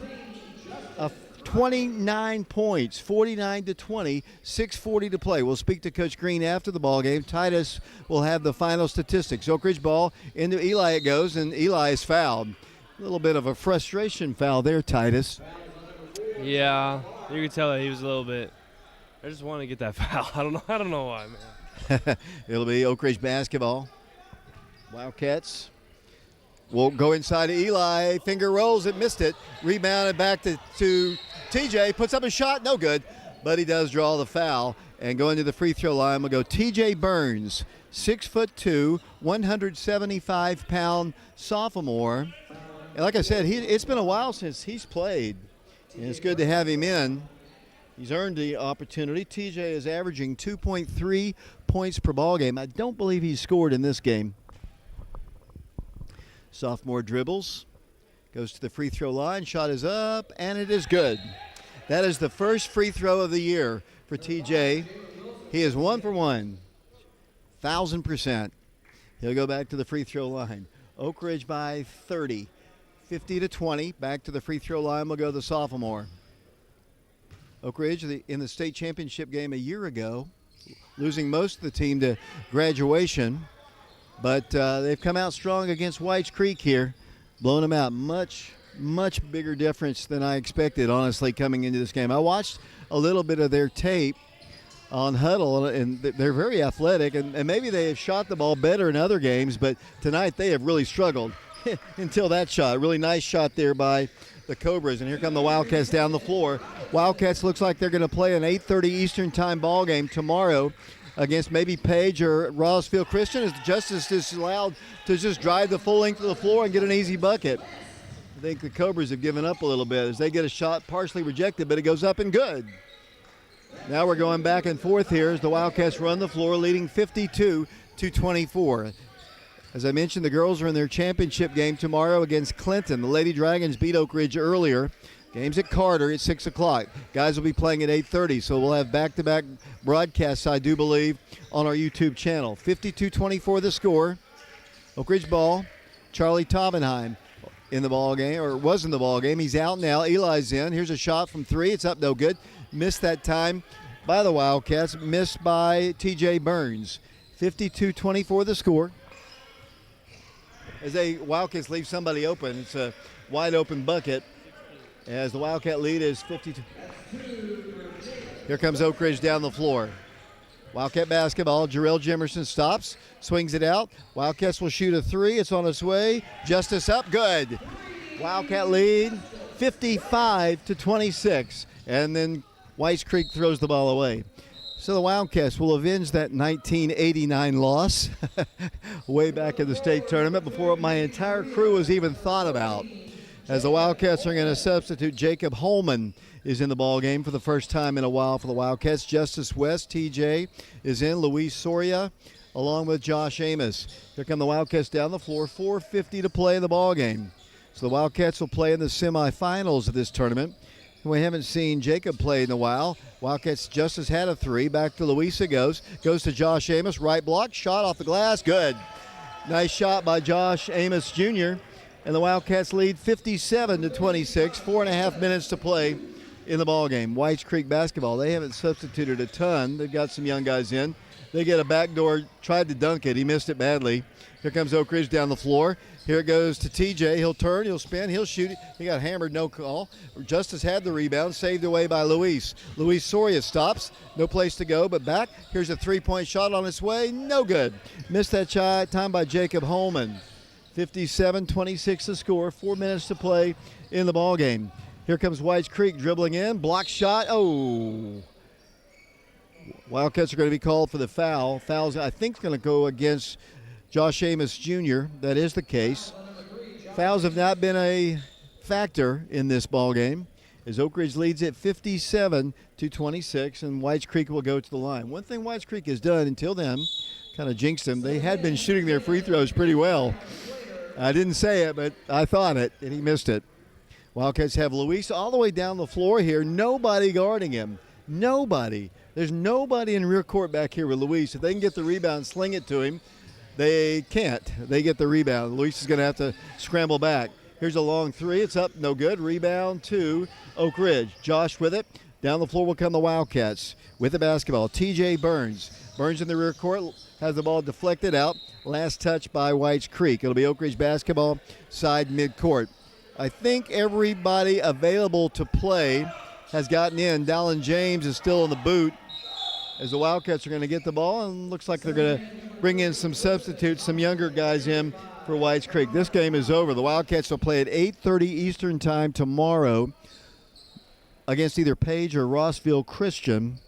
29 points, 49-20, 6:40 to play. We'll speak to Coach Green after the ball game. Titus will have the final statistics. Oak Ridge ball into Eli it goes, and Eli is fouled. A little bit of a frustration foul there, Titus. Yeah, you can tell that he was a little bit. I just want to get that foul. I don't know why, man. It'll be Oak Ridge basketball. Wildcats will go inside to Eli. Finger rolls it, missed it. Rebounded back to TJ. Puts up a shot, no good. But he does draw the foul. And going to the free throw line, we'll go TJ Burns, 6'2", 175-pound sophomore. And like I said, it's been a while since he's played. And it's good to have him in. He's earned the opportunity. TJ is averaging 2.3 points per ball game. I don't believe he's scored in this game. Sophomore dribbles, goes to the free throw line, shot is up, and it is good. That is the first free throw of the year for TJ. He is 1 for 1, 1,000%. He'll go back to the free throw line. Oak Ridge by 30, 50-20. Back to the free throw line will go the sophomore. Oak Ridge in the state championship game a year ago, losing most of the team to graduation. But they've come out strong against Whites Creek here, blowing them out. Much bigger difference than I expected, honestly, coming into this game. I watched a little bit of their tape on Huddle, and they're very athletic, and maybe they have shot the ball better in other games, but tonight they have really struggled until that shot. Really nice shot there by the Cobras, and here come the Wildcats down the floor. Wildcats looks like they're going to play an 8:30 Eastern time ball game tomorrow against maybe Page or Rossville Christian, as Justice is allowed to just drive the full length of the floor and get an easy bucket. I think the Cobras have given up a little bit as they get a shot partially rejected, but it goes up and good. Now we're going back and forth here as the Wildcats run the floor, leading 52-24. As I mentioned, the girls are in their championship game tomorrow against Clinton. The Lady Dragons beat Oak Ridge earlier. Game's at Carter at 6 o'clock. Guys will be playing at 8:30, so we'll have back-to-back broadcasts, I do believe, on our YouTube channel. 52-24 the score. Oak Ridge ball. Charlie Taubenheim in the ball game, or was in the ball game. He's out now. Eli's in. Here's a shot from three. It's up, no good. Missed that time by the Wildcats. Missed by TJ Burns. 52-24 the score. As the Wildcats leave somebody open, it's a wide open bucket. As the Wildcat lead is 52. Here comes Oak Ridge down the floor. Wildcat basketball. Jarrell Jimerson stops, swings it out. Wildcats will shoot a three. It's on its way. Justice up, good. Wildcat lead 55-26. And then Whites Creek throws the ball away. So the Wildcats will avenge that 1989 loss way back in the state tournament before my entire crew was even thought about. As the Wildcats are going to substitute, Jacob Holman is in the ball game for the first time in a while for the Wildcats. Justice West, TJ, is in. Luis Soria, along with Josh Amos. Here come the Wildcats down the floor. 4:50 to play in the ball game. So the Wildcats will play in the semifinals of this tournament. We haven't seen Jacob play in a while. Wildcats Justice had a three. Back to Luisa goes to Josh Amos. Right block, shot off the glass, good. Nice shot by Josh Amos Jr., and the Wildcats lead 57-26, 4.5 minutes to play in the ball game. Whites Creek basketball, they haven't substituted a ton. They've got some young guys in. They get a backdoor, tried to dunk it. He missed it badly. Here comes Oak Ridge down the floor. Here it goes to TJ. He'll turn, he'll spin, he'll shoot it. He got hammered, no call. Justice had the rebound, saved away by Luis. Luis Soria stops, no place to go but back. Here's a three-point shot on its way, no good. Missed that shot, time by Jacob Holman. 57-26 the score. 4 minutes to play in the ball game. Here comes Whites Creek dribbling in. Block shot. Oh. Wildcats are going to be called for the foul. Foul's, I think, going to go against Josh Amos Jr. That is the case. Fouls have not been a factor in this ball game as Oak Ridge leads it 57-26, and Whites Creek will go to the line. One thing Whites Creek has done until then, kind of jinxed them, they had been shooting their free throws pretty well. I didn't say it, but I thought it, and he missed it. Wildcats have Luis all the way down the floor here. Nobody guarding him. Nobody. There's nobody in rear court back here with Luis. If they can get the rebound, sling it to him, they can't. They get the rebound. Luis is going to have to scramble back. Here's a long three. It's up, no good. Rebound to Oak Ridge. Josh with it. Down the floor will come the Wildcats with the basketball. TJ Burns. Burns in the rear court has the ball deflected out. Last touch by Whites Creek. It'll be Oak Ridge basketball side midcourt. I think everybody available to play has gotten in. Dallin James is still in the boot as the Wildcats are going to get the ball, and looks like they're going to bring in some substitutes, some younger guys in for Whites Creek. This game is over. The Wildcats will play at 8:30 Eastern time tomorrow against either Page or Rossville Christian.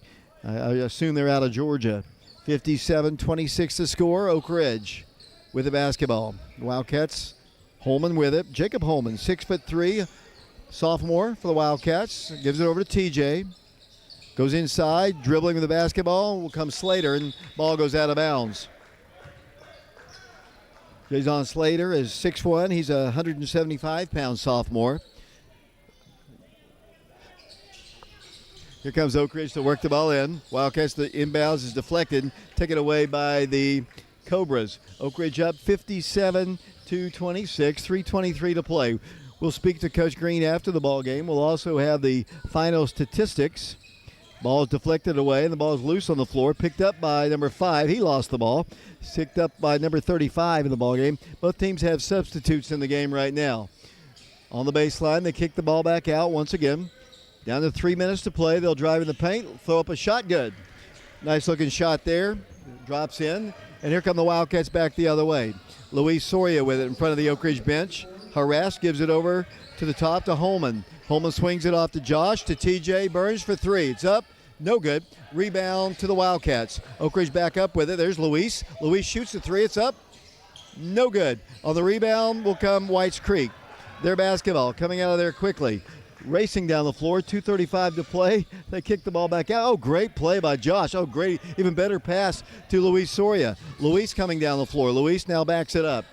I assume they're out of Georgia. 57-26 the score. Oak Ridge with the basketball. The Wildcats, Holman with it. Jacob Holman, 6'3", sophomore for the Wildcats. Gives it over to TJ. Goes inside, dribbling with the basketball. Will come Slater, and ball goes out of bounds. Jason Slater is 6'1". He's a 175-pound sophomore. Here comes Oak Ridge to work the ball in. Wildcats, the inbounds is deflected, taken away by the Cobras. Oak Ridge up 57-26, 3:23 to play. We'll speak to Coach Green after the ball game. We'll also have the final statistics. Ball is deflected away, and the ball is loose on the floor. Picked up by number 5. He lost the ball. Picked up by number 35 in the ball game. Both teams have substitutes in the game right now. On the baseline, they kick the ball back out once again. Down to 3 minutes to play. They'll drive in the paint, throw up a shot. Good. Nice looking shot there. Drops in. And here come the Wildcats back the other way. Luis Soria with it in front of the Oak Ridge bench. Harass gives it over to the top to Holman. Holman swings it off to Josh, to TJ Burns for 3. It's up. No good. Rebound to the Wildcats. Oak Ridge back up with it. There's Luis. Luis shoots the 3. It's up. No good. On the rebound will come Whites Creek. Their basketball coming out of there quickly. Racing down the floor, 2:35 to play. They kick the ball back out. Oh, great play by Josh. Oh, great. Even better pass to Luis Soria. Luis coming down the floor. Luis now backs it up.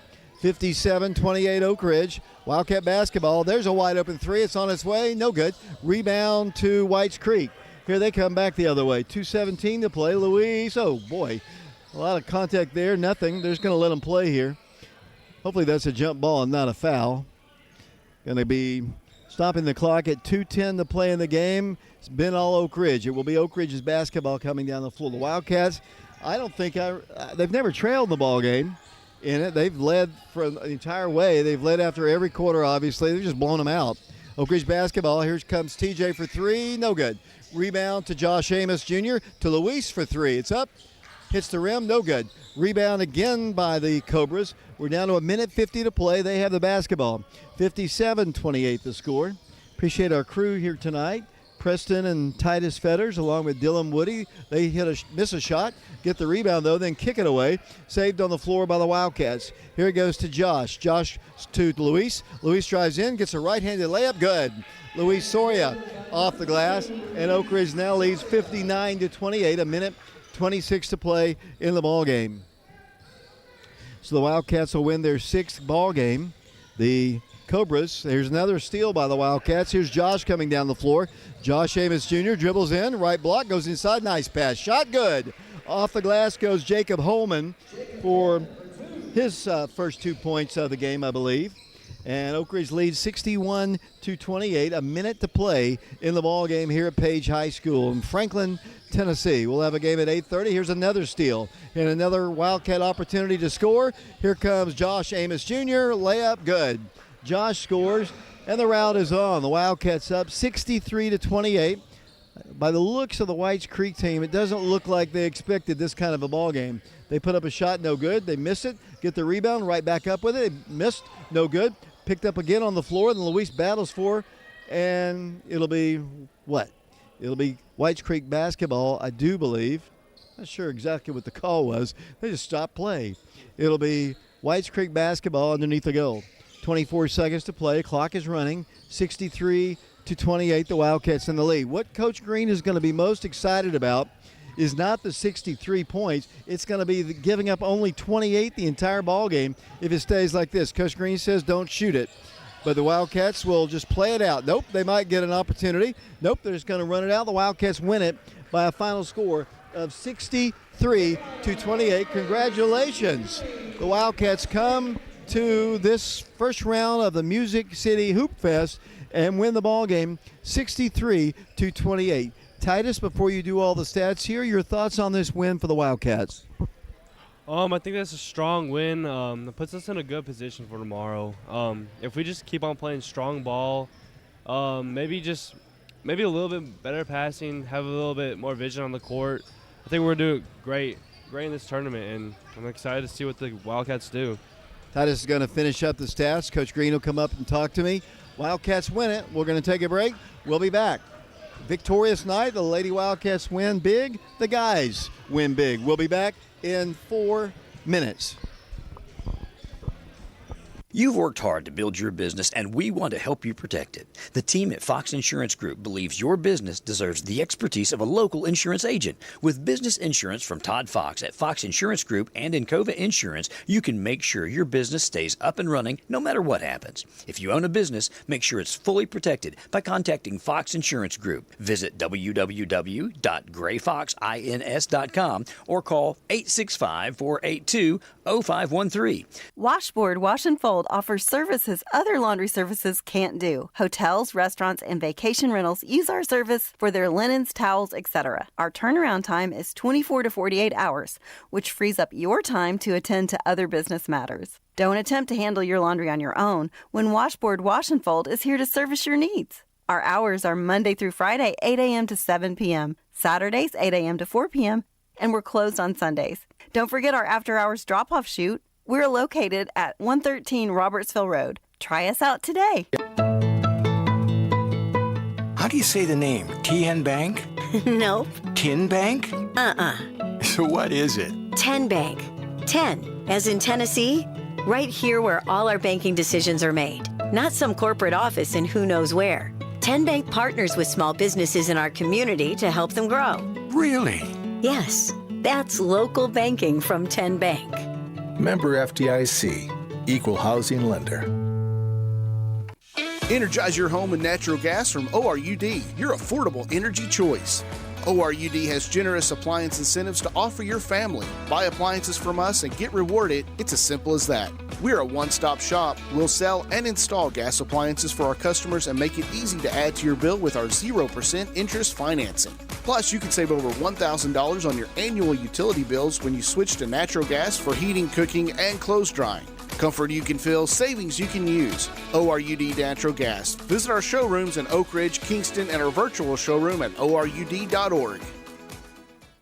57-28 Oak Ridge. Wildcat basketball. There's a wide open 3. It's on its way. No good. Rebound to Whites Creek. Here they come back the other way. 2:17 to play. Luis. Oh, boy. A lot of contact there. Nothing. They're just going to let them play here. Hopefully that's a jump ball and not a foul. Going to be stopping the clock at 2:10 to play in the game. It's been all Oak Ridge. It will be Oak Ridge's basketball coming down the floor. The Wildcats, I don't think they've never trailed in the ball game in it. They've led for the entire way. They've led after every quarter, obviously. They've just blown them out. Oak Ridge basketball. Here comes TJ for 3. No good. Rebound to Josh Amos Jr. to Luis for 3. It's up. Hits the rim. No good. Rebound again by the Cobras. We're down to 1:50 to play. They have the basketball. 57-28 the score. Appreciate our crew here tonight. Preston and Titus Fetters along with Dylan Woody. They miss a shot, get the rebound though, then kick it away. Saved on the floor by the Wildcats. Here it goes to Josh. Josh to Luis. Luis drives in, gets a right-handed layup. Good. Luis Soria off the glass, and Oak Ridge now leads 59-28. 1:26 to play in the ball game. So the Wildcats will win their 6th ball game. The Cobras, there's another steal by the Wildcats. Here's Josh coming down the floor. Josh Amos Jr. dribbles in, right block, goes inside, nice pass. Shot good. Off the glass goes Jacob Holman for his first 2 points of the game, I believe. And Oak Ridge leads 61-28. A minute to play in the ball game here at Page High School in Franklin, Tennessee. We'll have a game at 8:30. Here's another steal and another Wildcat opportunity to score. Here comes Josh Amos Jr. Layup good. Josh scores, and the round is on. The Wildcats up 63-28. by the looks of the Whites Creek team, it doesn't look like they expected this kind of a ball game. They put up a shot, no good. They miss it, get the rebound, right back up with it. They missed, no good. Picked up again on the floor, then Luis battles for, and it'll be what? It'll be Whites Creek basketball, I do believe. Not sure exactly what the call was. They just stopped play. It'll be Whites Creek basketball underneath the goal. 24 seconds to play. Clock is running. 63-28, the Wildcats in the lead. What Coach Green is going to be most excited about is not the 63 points. It's going to be giving up only 28 the entire ball game if it stays like this. Coach Green says don't shoot it. But the Wildcats will just play it out. Nope, they might get an opportunity. Nope, they're just going to run it out. The Wildcats win it by a final score of 63-28. Congratulations. The Wildcats come to this first round of the Music City Hoop Fest and win the ball game 63-28. Titus, before you do all the stats here, your thoughts on this win for the Wildcats? I think that's a strong win. It puts us in a good position for tomorrow. If we just keep on playing strong ball, maybe a little bit better passing, have a little bit more vision on the court, I think we're doing great in this tournament, and I'm excited to see what the Wildcats do. Titus is going to finish up the stats. Coach Green will come up and talk to me. Wildcats win it. We're going to take a break. We'll be back. Victorious night. The Lady Wildcats win big. The guys win big. We'll be back in 4 minutes. You've worked hard to build your business, and we want to help you protect it. The team at Fox Insurance Group believes your business deserves the expertise of a local insurance agent. With business insurance from Todd Fox at Fox Insurance Group and Encova Insurance, you can make sure your business stays up and running no matter what happens. If you own a business, make sure it's fully protected by contacting Fox Insurance Group. Visit www.grayfoxins.com or call 865-482-0513. Washboard Wash and Fold offers services other laundry services can't do. Hotels, restaurants, and vacation rentals use our service for their linens, towels, etc. Our turnaround time is 24 to 48 hours, which frees up your time to attend to other business matters. Don't attempt to handle your laundry on your own when Washboard Wash and Fold is here to service your needs. Our hours are Monday through Friday, 8 a.m. to 7 p.m., Saturdays, 8 a.m. to 4 p.m., and we're closed on Sundays. Don't forget our after-hours drop-off shoot. We're located at 113 Robertsville Road. Try us out today. How do you say the name? TN Bank? Nope. Tin Bank? So what is it? 10 Bank. 10, as in Tennessee. Right here where all our banking decisions are made. Not some corporate office in who knows where. 10 Bank partners with small businesses in our community to help them grow. Really? Yes, that's local banking from 10 Bank. Member FDIC, Equal Housing Lender. Energize your home with natural gas from ORUD, your affordable energy choice. ORUD has generous appliance incentives to offer your family. Buy appliances from us and get rewarded. It's as simple as that. We're a one-stop shop. We'll sell and install gas appliances for our customers and make it easy to add to your bill with our 0% interest financing. Plus, you can save over $1,000 on your annual utility bills when you switch to natural gas for heating, cooking, and clothes drying. Comfort you can feel, savings you can use. ORUD Natural Gas. Visit our showrooms in Oak Ridge, Kingston, and our virtual showroom at ORUD.org.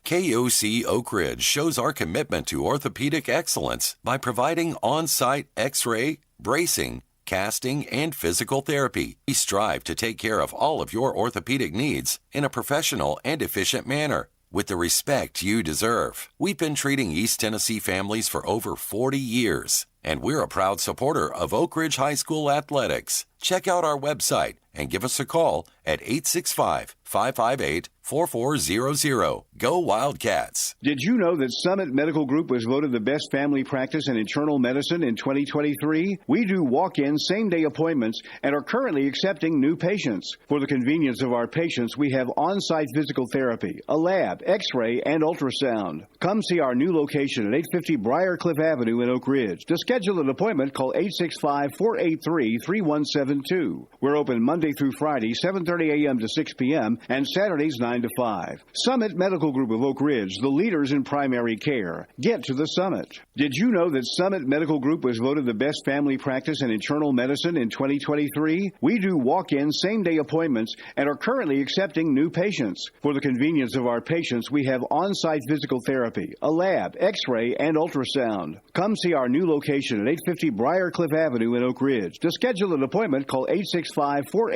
KOC Oak Ridge shows our commitment to orthopedic excellence by providing on-site X-ray, bracing, casting, and physical therapy. We strive to take care of all of your orthopedic needs in a professional and efficient manner with the respect you deserve. We've been treating East Tennessee families for over 40 years, and we're a proud supporter of Oak Ridge High School athletics. Check out our website and give us a call at 865-558-4400. Go Wildcats! Did you know that Summit Medical Group was voted the best family practice in internal medicine in 2023? We do walk-in same-day appointments and are currently accepting new patients. For the convenience of our patients, we have on-site physical therapy, a lab, x-ray, and ultrasound. Come see our new location at 850 Briarcliff Avenue in Oak Ridge. To schedule an appointment, call 865-483-3172. We're open Monday Monday through Friday, 7:30 a.m. to 6 p.m., and Saturdays 9 to 5. Summit Medical Group of Oak Ridge, the leaders in primary care. Get to the summit. Did you know that Summit Medical Group was voted the best family practice in internal medicine in 2023? We do walk-in, same-day appointments and are currently accepting new patients. For the convenience of our patients, we have on-site physical therapy, a lab, x-ray, and ultrasound. Come see our new location at 850 Briarcliff Avenue in Oak Ridge. To schedule an appointment, call 865-483-3172.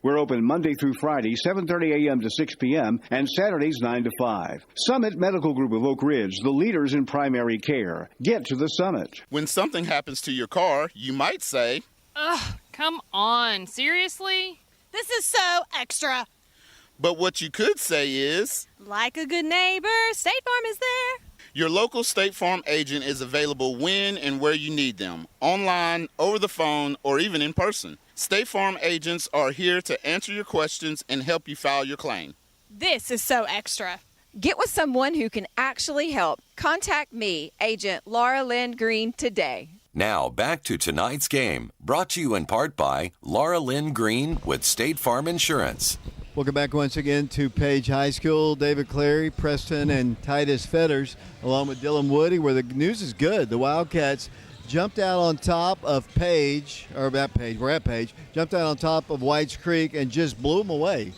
We're open Monday through Friday, 7:30 a.m. to 6 p.m., and Saturdays 9 to 5. Summit Medical Group of Oak Ridge, the leaders in primary care. Get to the summit. When something happens to your car, you might say, Ugh, come on, seriously? This is so extra. but what you could say is, like a good neighbor, State Farm is there. Your local State Farm agent is available when and where you need them, online, over the phone, or even in person. State Farm agents are here to answer your questions and help you file your claim. This is so extra. Get with someone who can actually help. Contact me, Agent Laura Lynn Green, today. Now back to tonight's game, brought to you in part by Laura Lynn Green with State Farm Insurance. Welcome back once again to Page High School. David Clary, Preston, and Titus Fetters, along with Dylan Woody, where the news is good. The Wildcats jumped out on top of Page, jumped out on top of Whites Creek and just blew them away.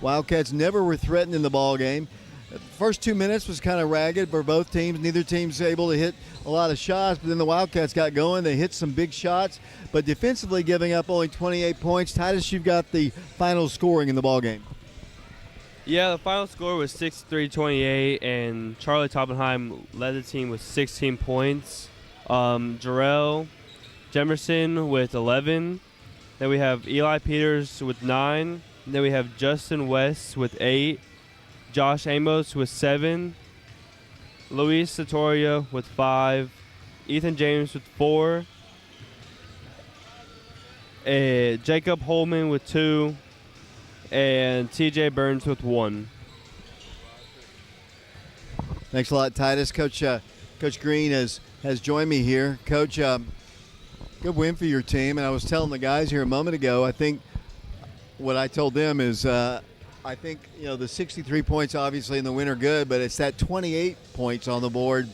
Wildcats never were threatened in the ball game. The first 2 minutes was kind of ragged for both teams. Neither team's able to hit a lot of shots, but then the Wildcats got going. They hit some big shots, but defensively giving up only 28 points. Titus, you've got the final scoring in the ball game. Yeah, the final score was 63-28, and Charlie Toppenheim led the team with 16 points. Jarrell Jemerson with 11. Then we have Eli Peters with 9. Then we have Justin West with 8. Josh Amos with 7. Luis Satoria with 5. Ethan James with 4. Jacob Holman with 2. And TJ Burns with 1. Thanks a lot, Titus. Coach Green has joined me here. Coach, good win for your team. And I was telling the guys here a moment ago, I think what I told them is I think, the 63 points obviously in the win are good, but it's that 28 points on the board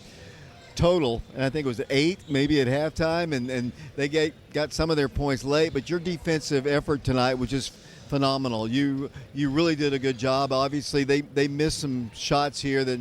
total. And I think it was 8 maybe at halftime, and they got some of their points late. But your defensive effort tonight was just phenomenal. You really did a good job. Obviously, they missed some shots here that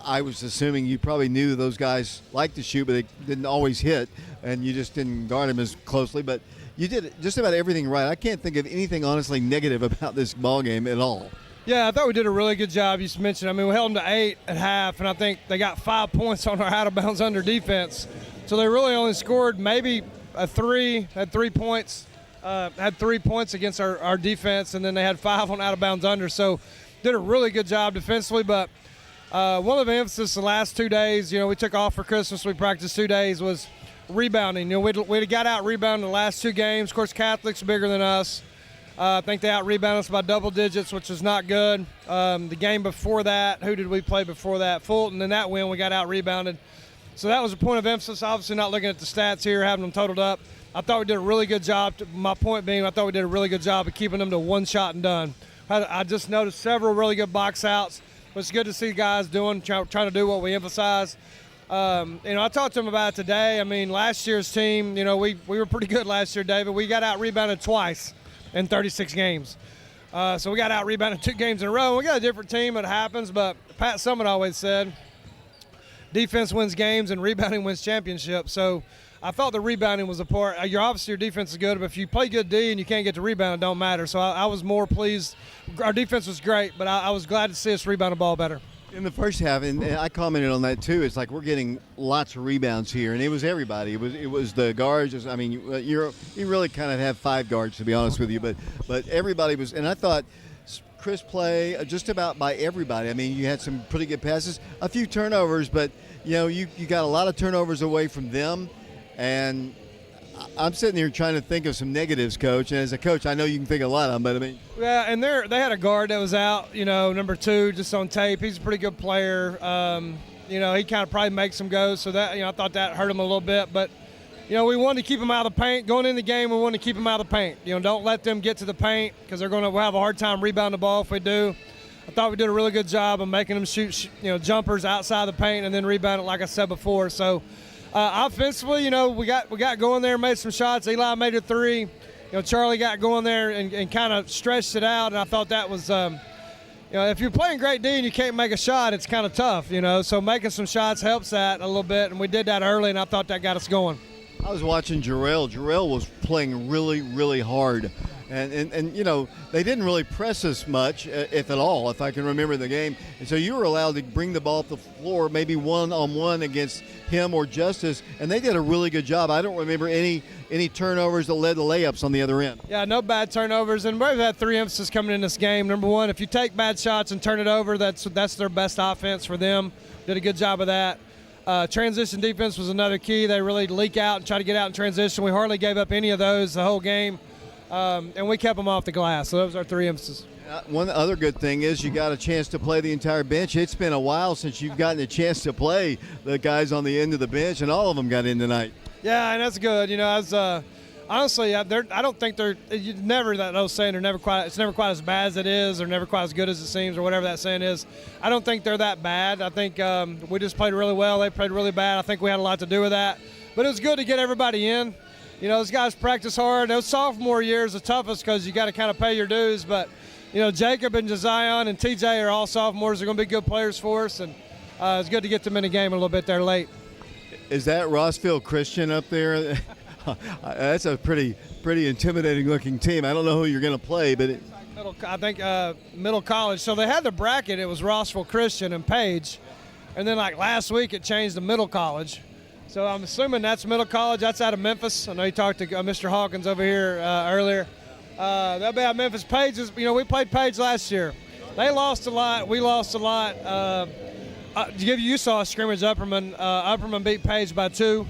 I was assuming you probably knew those guys liked to shoot, but they didn't always hit, and you just didn't guard them as closely. But you did just about everything right. I can't think of anything honestly negative about this ball game at all. Yeah, I thought we did a really good job. You mentioned, we held them to 8 at half, and I think they got 5 points on our out-of-bounds under defense. So they really only scored maybe had 3 points. Had 3 points against our defense, and then they had 5 on out-of-bounds under. So did a really good job defensively. But one of the emphasis the last 2 days, we took off for Christmas. We practiced 2 days, was rebounding. We'd got out-rebounded the last 2 games. Of course, Catholic's bigger than us. I think they out-rebounded us by double digits, which is not good. The game before that, who did we play before that? Fulton. In that win, we got out-rebounded. So that was a point of emphasis. Obviously not looking at the stats here, having them totaled up. I thought we did a really good job. My point being, I thought we did a really good job of keeping them to one shot and done. I just noticed several really good box outs. It's good to see guys trying to do what we emphasize. I talked to them about it today. Last year's team, we were pretty good last year, David. We got out-rebounded twice in 36 games. So we got out-rebounded 2 games in a row. We got a different team. It happens, but Pat Summit always said, defense wins games and rebounding wins championships. So I thought the rebounding was a part. Obviously your defense is good, but if you play good D and you can't get to rebound, it don't matter. So I was more pleased. Our defense was great, but I was glad to see us rebound the ball better. In the first half, and I commented on that too, it's like we're getting lots of rebounds here, and it was everybody. It was the guards. You really kind of have 5 guards, to be honest with you, but everybody was. And I thought Chris play just about by everybody. You had some pretty good passes, a few turnovers, but you got a lot of turnovers away from them. And I'm sitting here trying to think of some negatives, Coach. And as a coach, I know you can think of a lot of them, but Yeah, and they had a guard that was out, number 2, just on tape. He's a pretty good player. He kind of probably makes some goes, so that, I thought that hurt him a little bit. But, we wanted to keep them out of the paint. Going in the game, we wanted to keep them out of the paint. Don't let them get to the paint because they're going to have a hard time rebounding the ball if we do. I thought we did a really good job of making them shoot, jumpers outside the paint and then rebound it, like I said before. So offensively, we got going there, made some shots. Eli made a three. Charlie got going there and kind of stretched it out, and I thought that was if you're playing great D and you can't make a shot, it's kind of tough, So making some shots helps that a little bit, and we did that early, and I thought that got us going. I was watching Jarrell. Jarrell was playing really, really hard. And they didn't really press us much, if at all, if I can remember the game. And so you were allowed to bring the ball up the floor, maybe one-on-one against him or Justice, and they did a really good job. I don't remember any turnovers that led to layups on the other end. Yeah, no bad turnovers, and we've had three emphasis coming in this game. Number one, if you take bad shots and turn it over, that's their best offense for them. Did a good job of that. Transition defense was another key. They really leak out and try to get out in transition. We hardly gave up any of those the whole game. And we kept them off the glass. So those are our three emphases. One other good thing is you got a chance to play the entire bench. It's been a while since you've gotten a chance to play the guys on the end of the bench, and all of them got in tonight. Yeah, and that's good. Honestly, I don't think it's never quite as bad as it is, or never quite as good as it seems, or whatever that saying is. I don't think they're that bad. I think we just played really well. They played really bad. I think we had a lot to do with that. But it was good to get everybody in. Those guys practice hard. Those sophomore years are the toughest because you got to kind of pay your dues. But, Jacob and Josiah and TJ are all sophomores. They're going to be good players for us, and it's good to get them in the game a little bit there late. Is that Rossville Christian up there? That's a pretty intimidating-looking team. I don't know who you're going to play, but Middle College. So they had the bracket. It was Rossville Christian and Page, and then last week it changed to Middle College. So I'm assuming that's Middle College. That's out of Memphis. I know you talked to Mr. Hawkins over here earlier. They'll be out of Memphis. Page is, we played Page last year. They lost a lot. We lost a lot. You saw a scrimmage. Upperman beat Page by 2.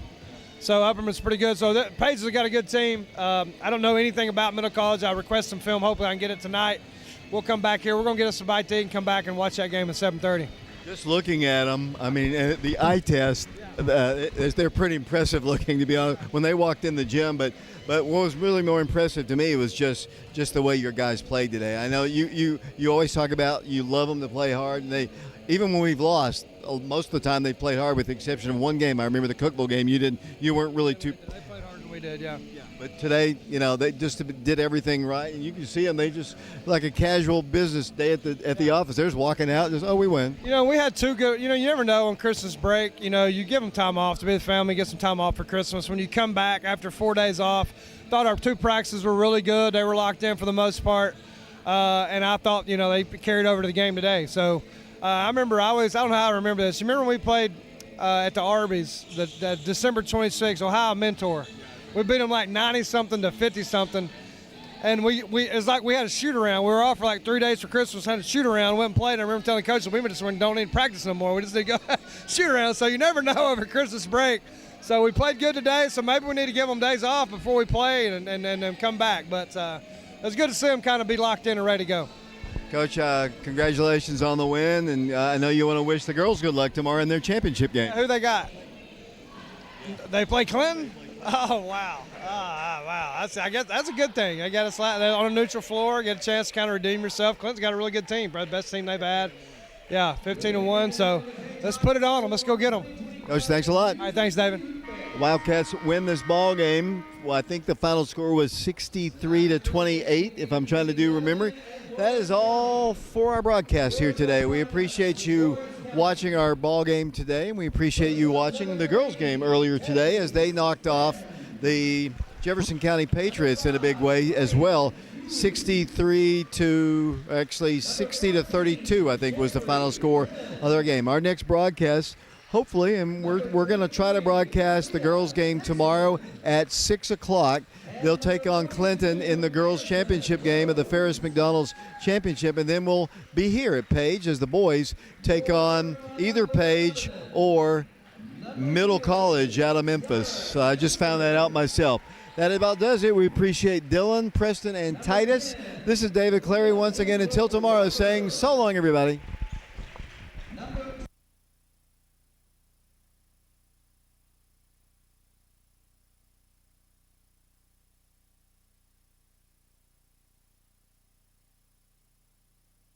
So Upperman's pretty good. So Page has got a good team. I don't know anything about Middle College. I request some film. Hopefully I can get it tonight. We'll come back here. We're going to get us a bite to eat and come back and watch that game at 7:30. Just looking at them, the eye test, they're pretty impressive looking, to be honest, when they walked in the gym. But what was really more impressive to me was just the way your guys played today. I know you always talk about you love them to play hard, and even when we've lost, most of the time they played hard, with the exception of one game. I remember the Cookville game. You weren't really too. They played harder than we did, yeah. But today, they just did everything right, and you can see them. They just like a casual business day at the office. They're just walking out, we win. We had 2 good. You never know on Christmas break. You give them time off to be with family, get some time off for Christmas. When you come back after 4 days off, thought our 2 practices were really good. They were locked in for the most part, and I thought they carried over to the game today. So I remember I don't know how I remember this. You remember when we played at the Arby's, the December 26th, Ohio Mentor. We beat them 90-something to 50-something, and it's like we had a shoot-around. We were off for 3 days for Christmas, had a shoot-around, went and played. I remember telling the coach, we just don't need to practice no more. We just need to go shoot-around. So you never know over Christmas break. So we played good today, so maybe we need to give them days off before we play and come back. But it's good to see them kind of be locked in and ready to go. Coach, congratulations on the win, and I know you want to wish the girls good luck tomorrow in their championship game. Who they got? They play Clinton? Oh, wow. Wow. I guess that's a good thing. They got us on a neutral floor, get a chance to kind of redeem yourself. Clinton's got a really good team, probably the best team they've had. Yeah, 15-1, so let's put it on them. Let's go get them. Coach, thanks a lot. All right, thanks, David. Wildcats win this ball game. Well, I think the final score was 63-28, if I'm trying to remember. That is all for our broadcast here today. We appreciate you watching our ball game today, and we appreciate you watching the girls game earlier today as they knocked off the Jefferson County Patriots in a big way as well. 60-32, I think, was the final score of their game. Our next broadcast, hopefully, and we're going to try to broadcast the girls game tomorrow at 6 o'clock. They'll take on Clinton in the girls' championship game of the Ferris McDonald's Championship, and then we'll be here at Page as the boys take on either Page or Middle College out of Memphis. So I just found that out myself. That about does it. We appreciate Dylan, Preston, and Titus. This is David Clary once again until tomorrow saying so long, everybody.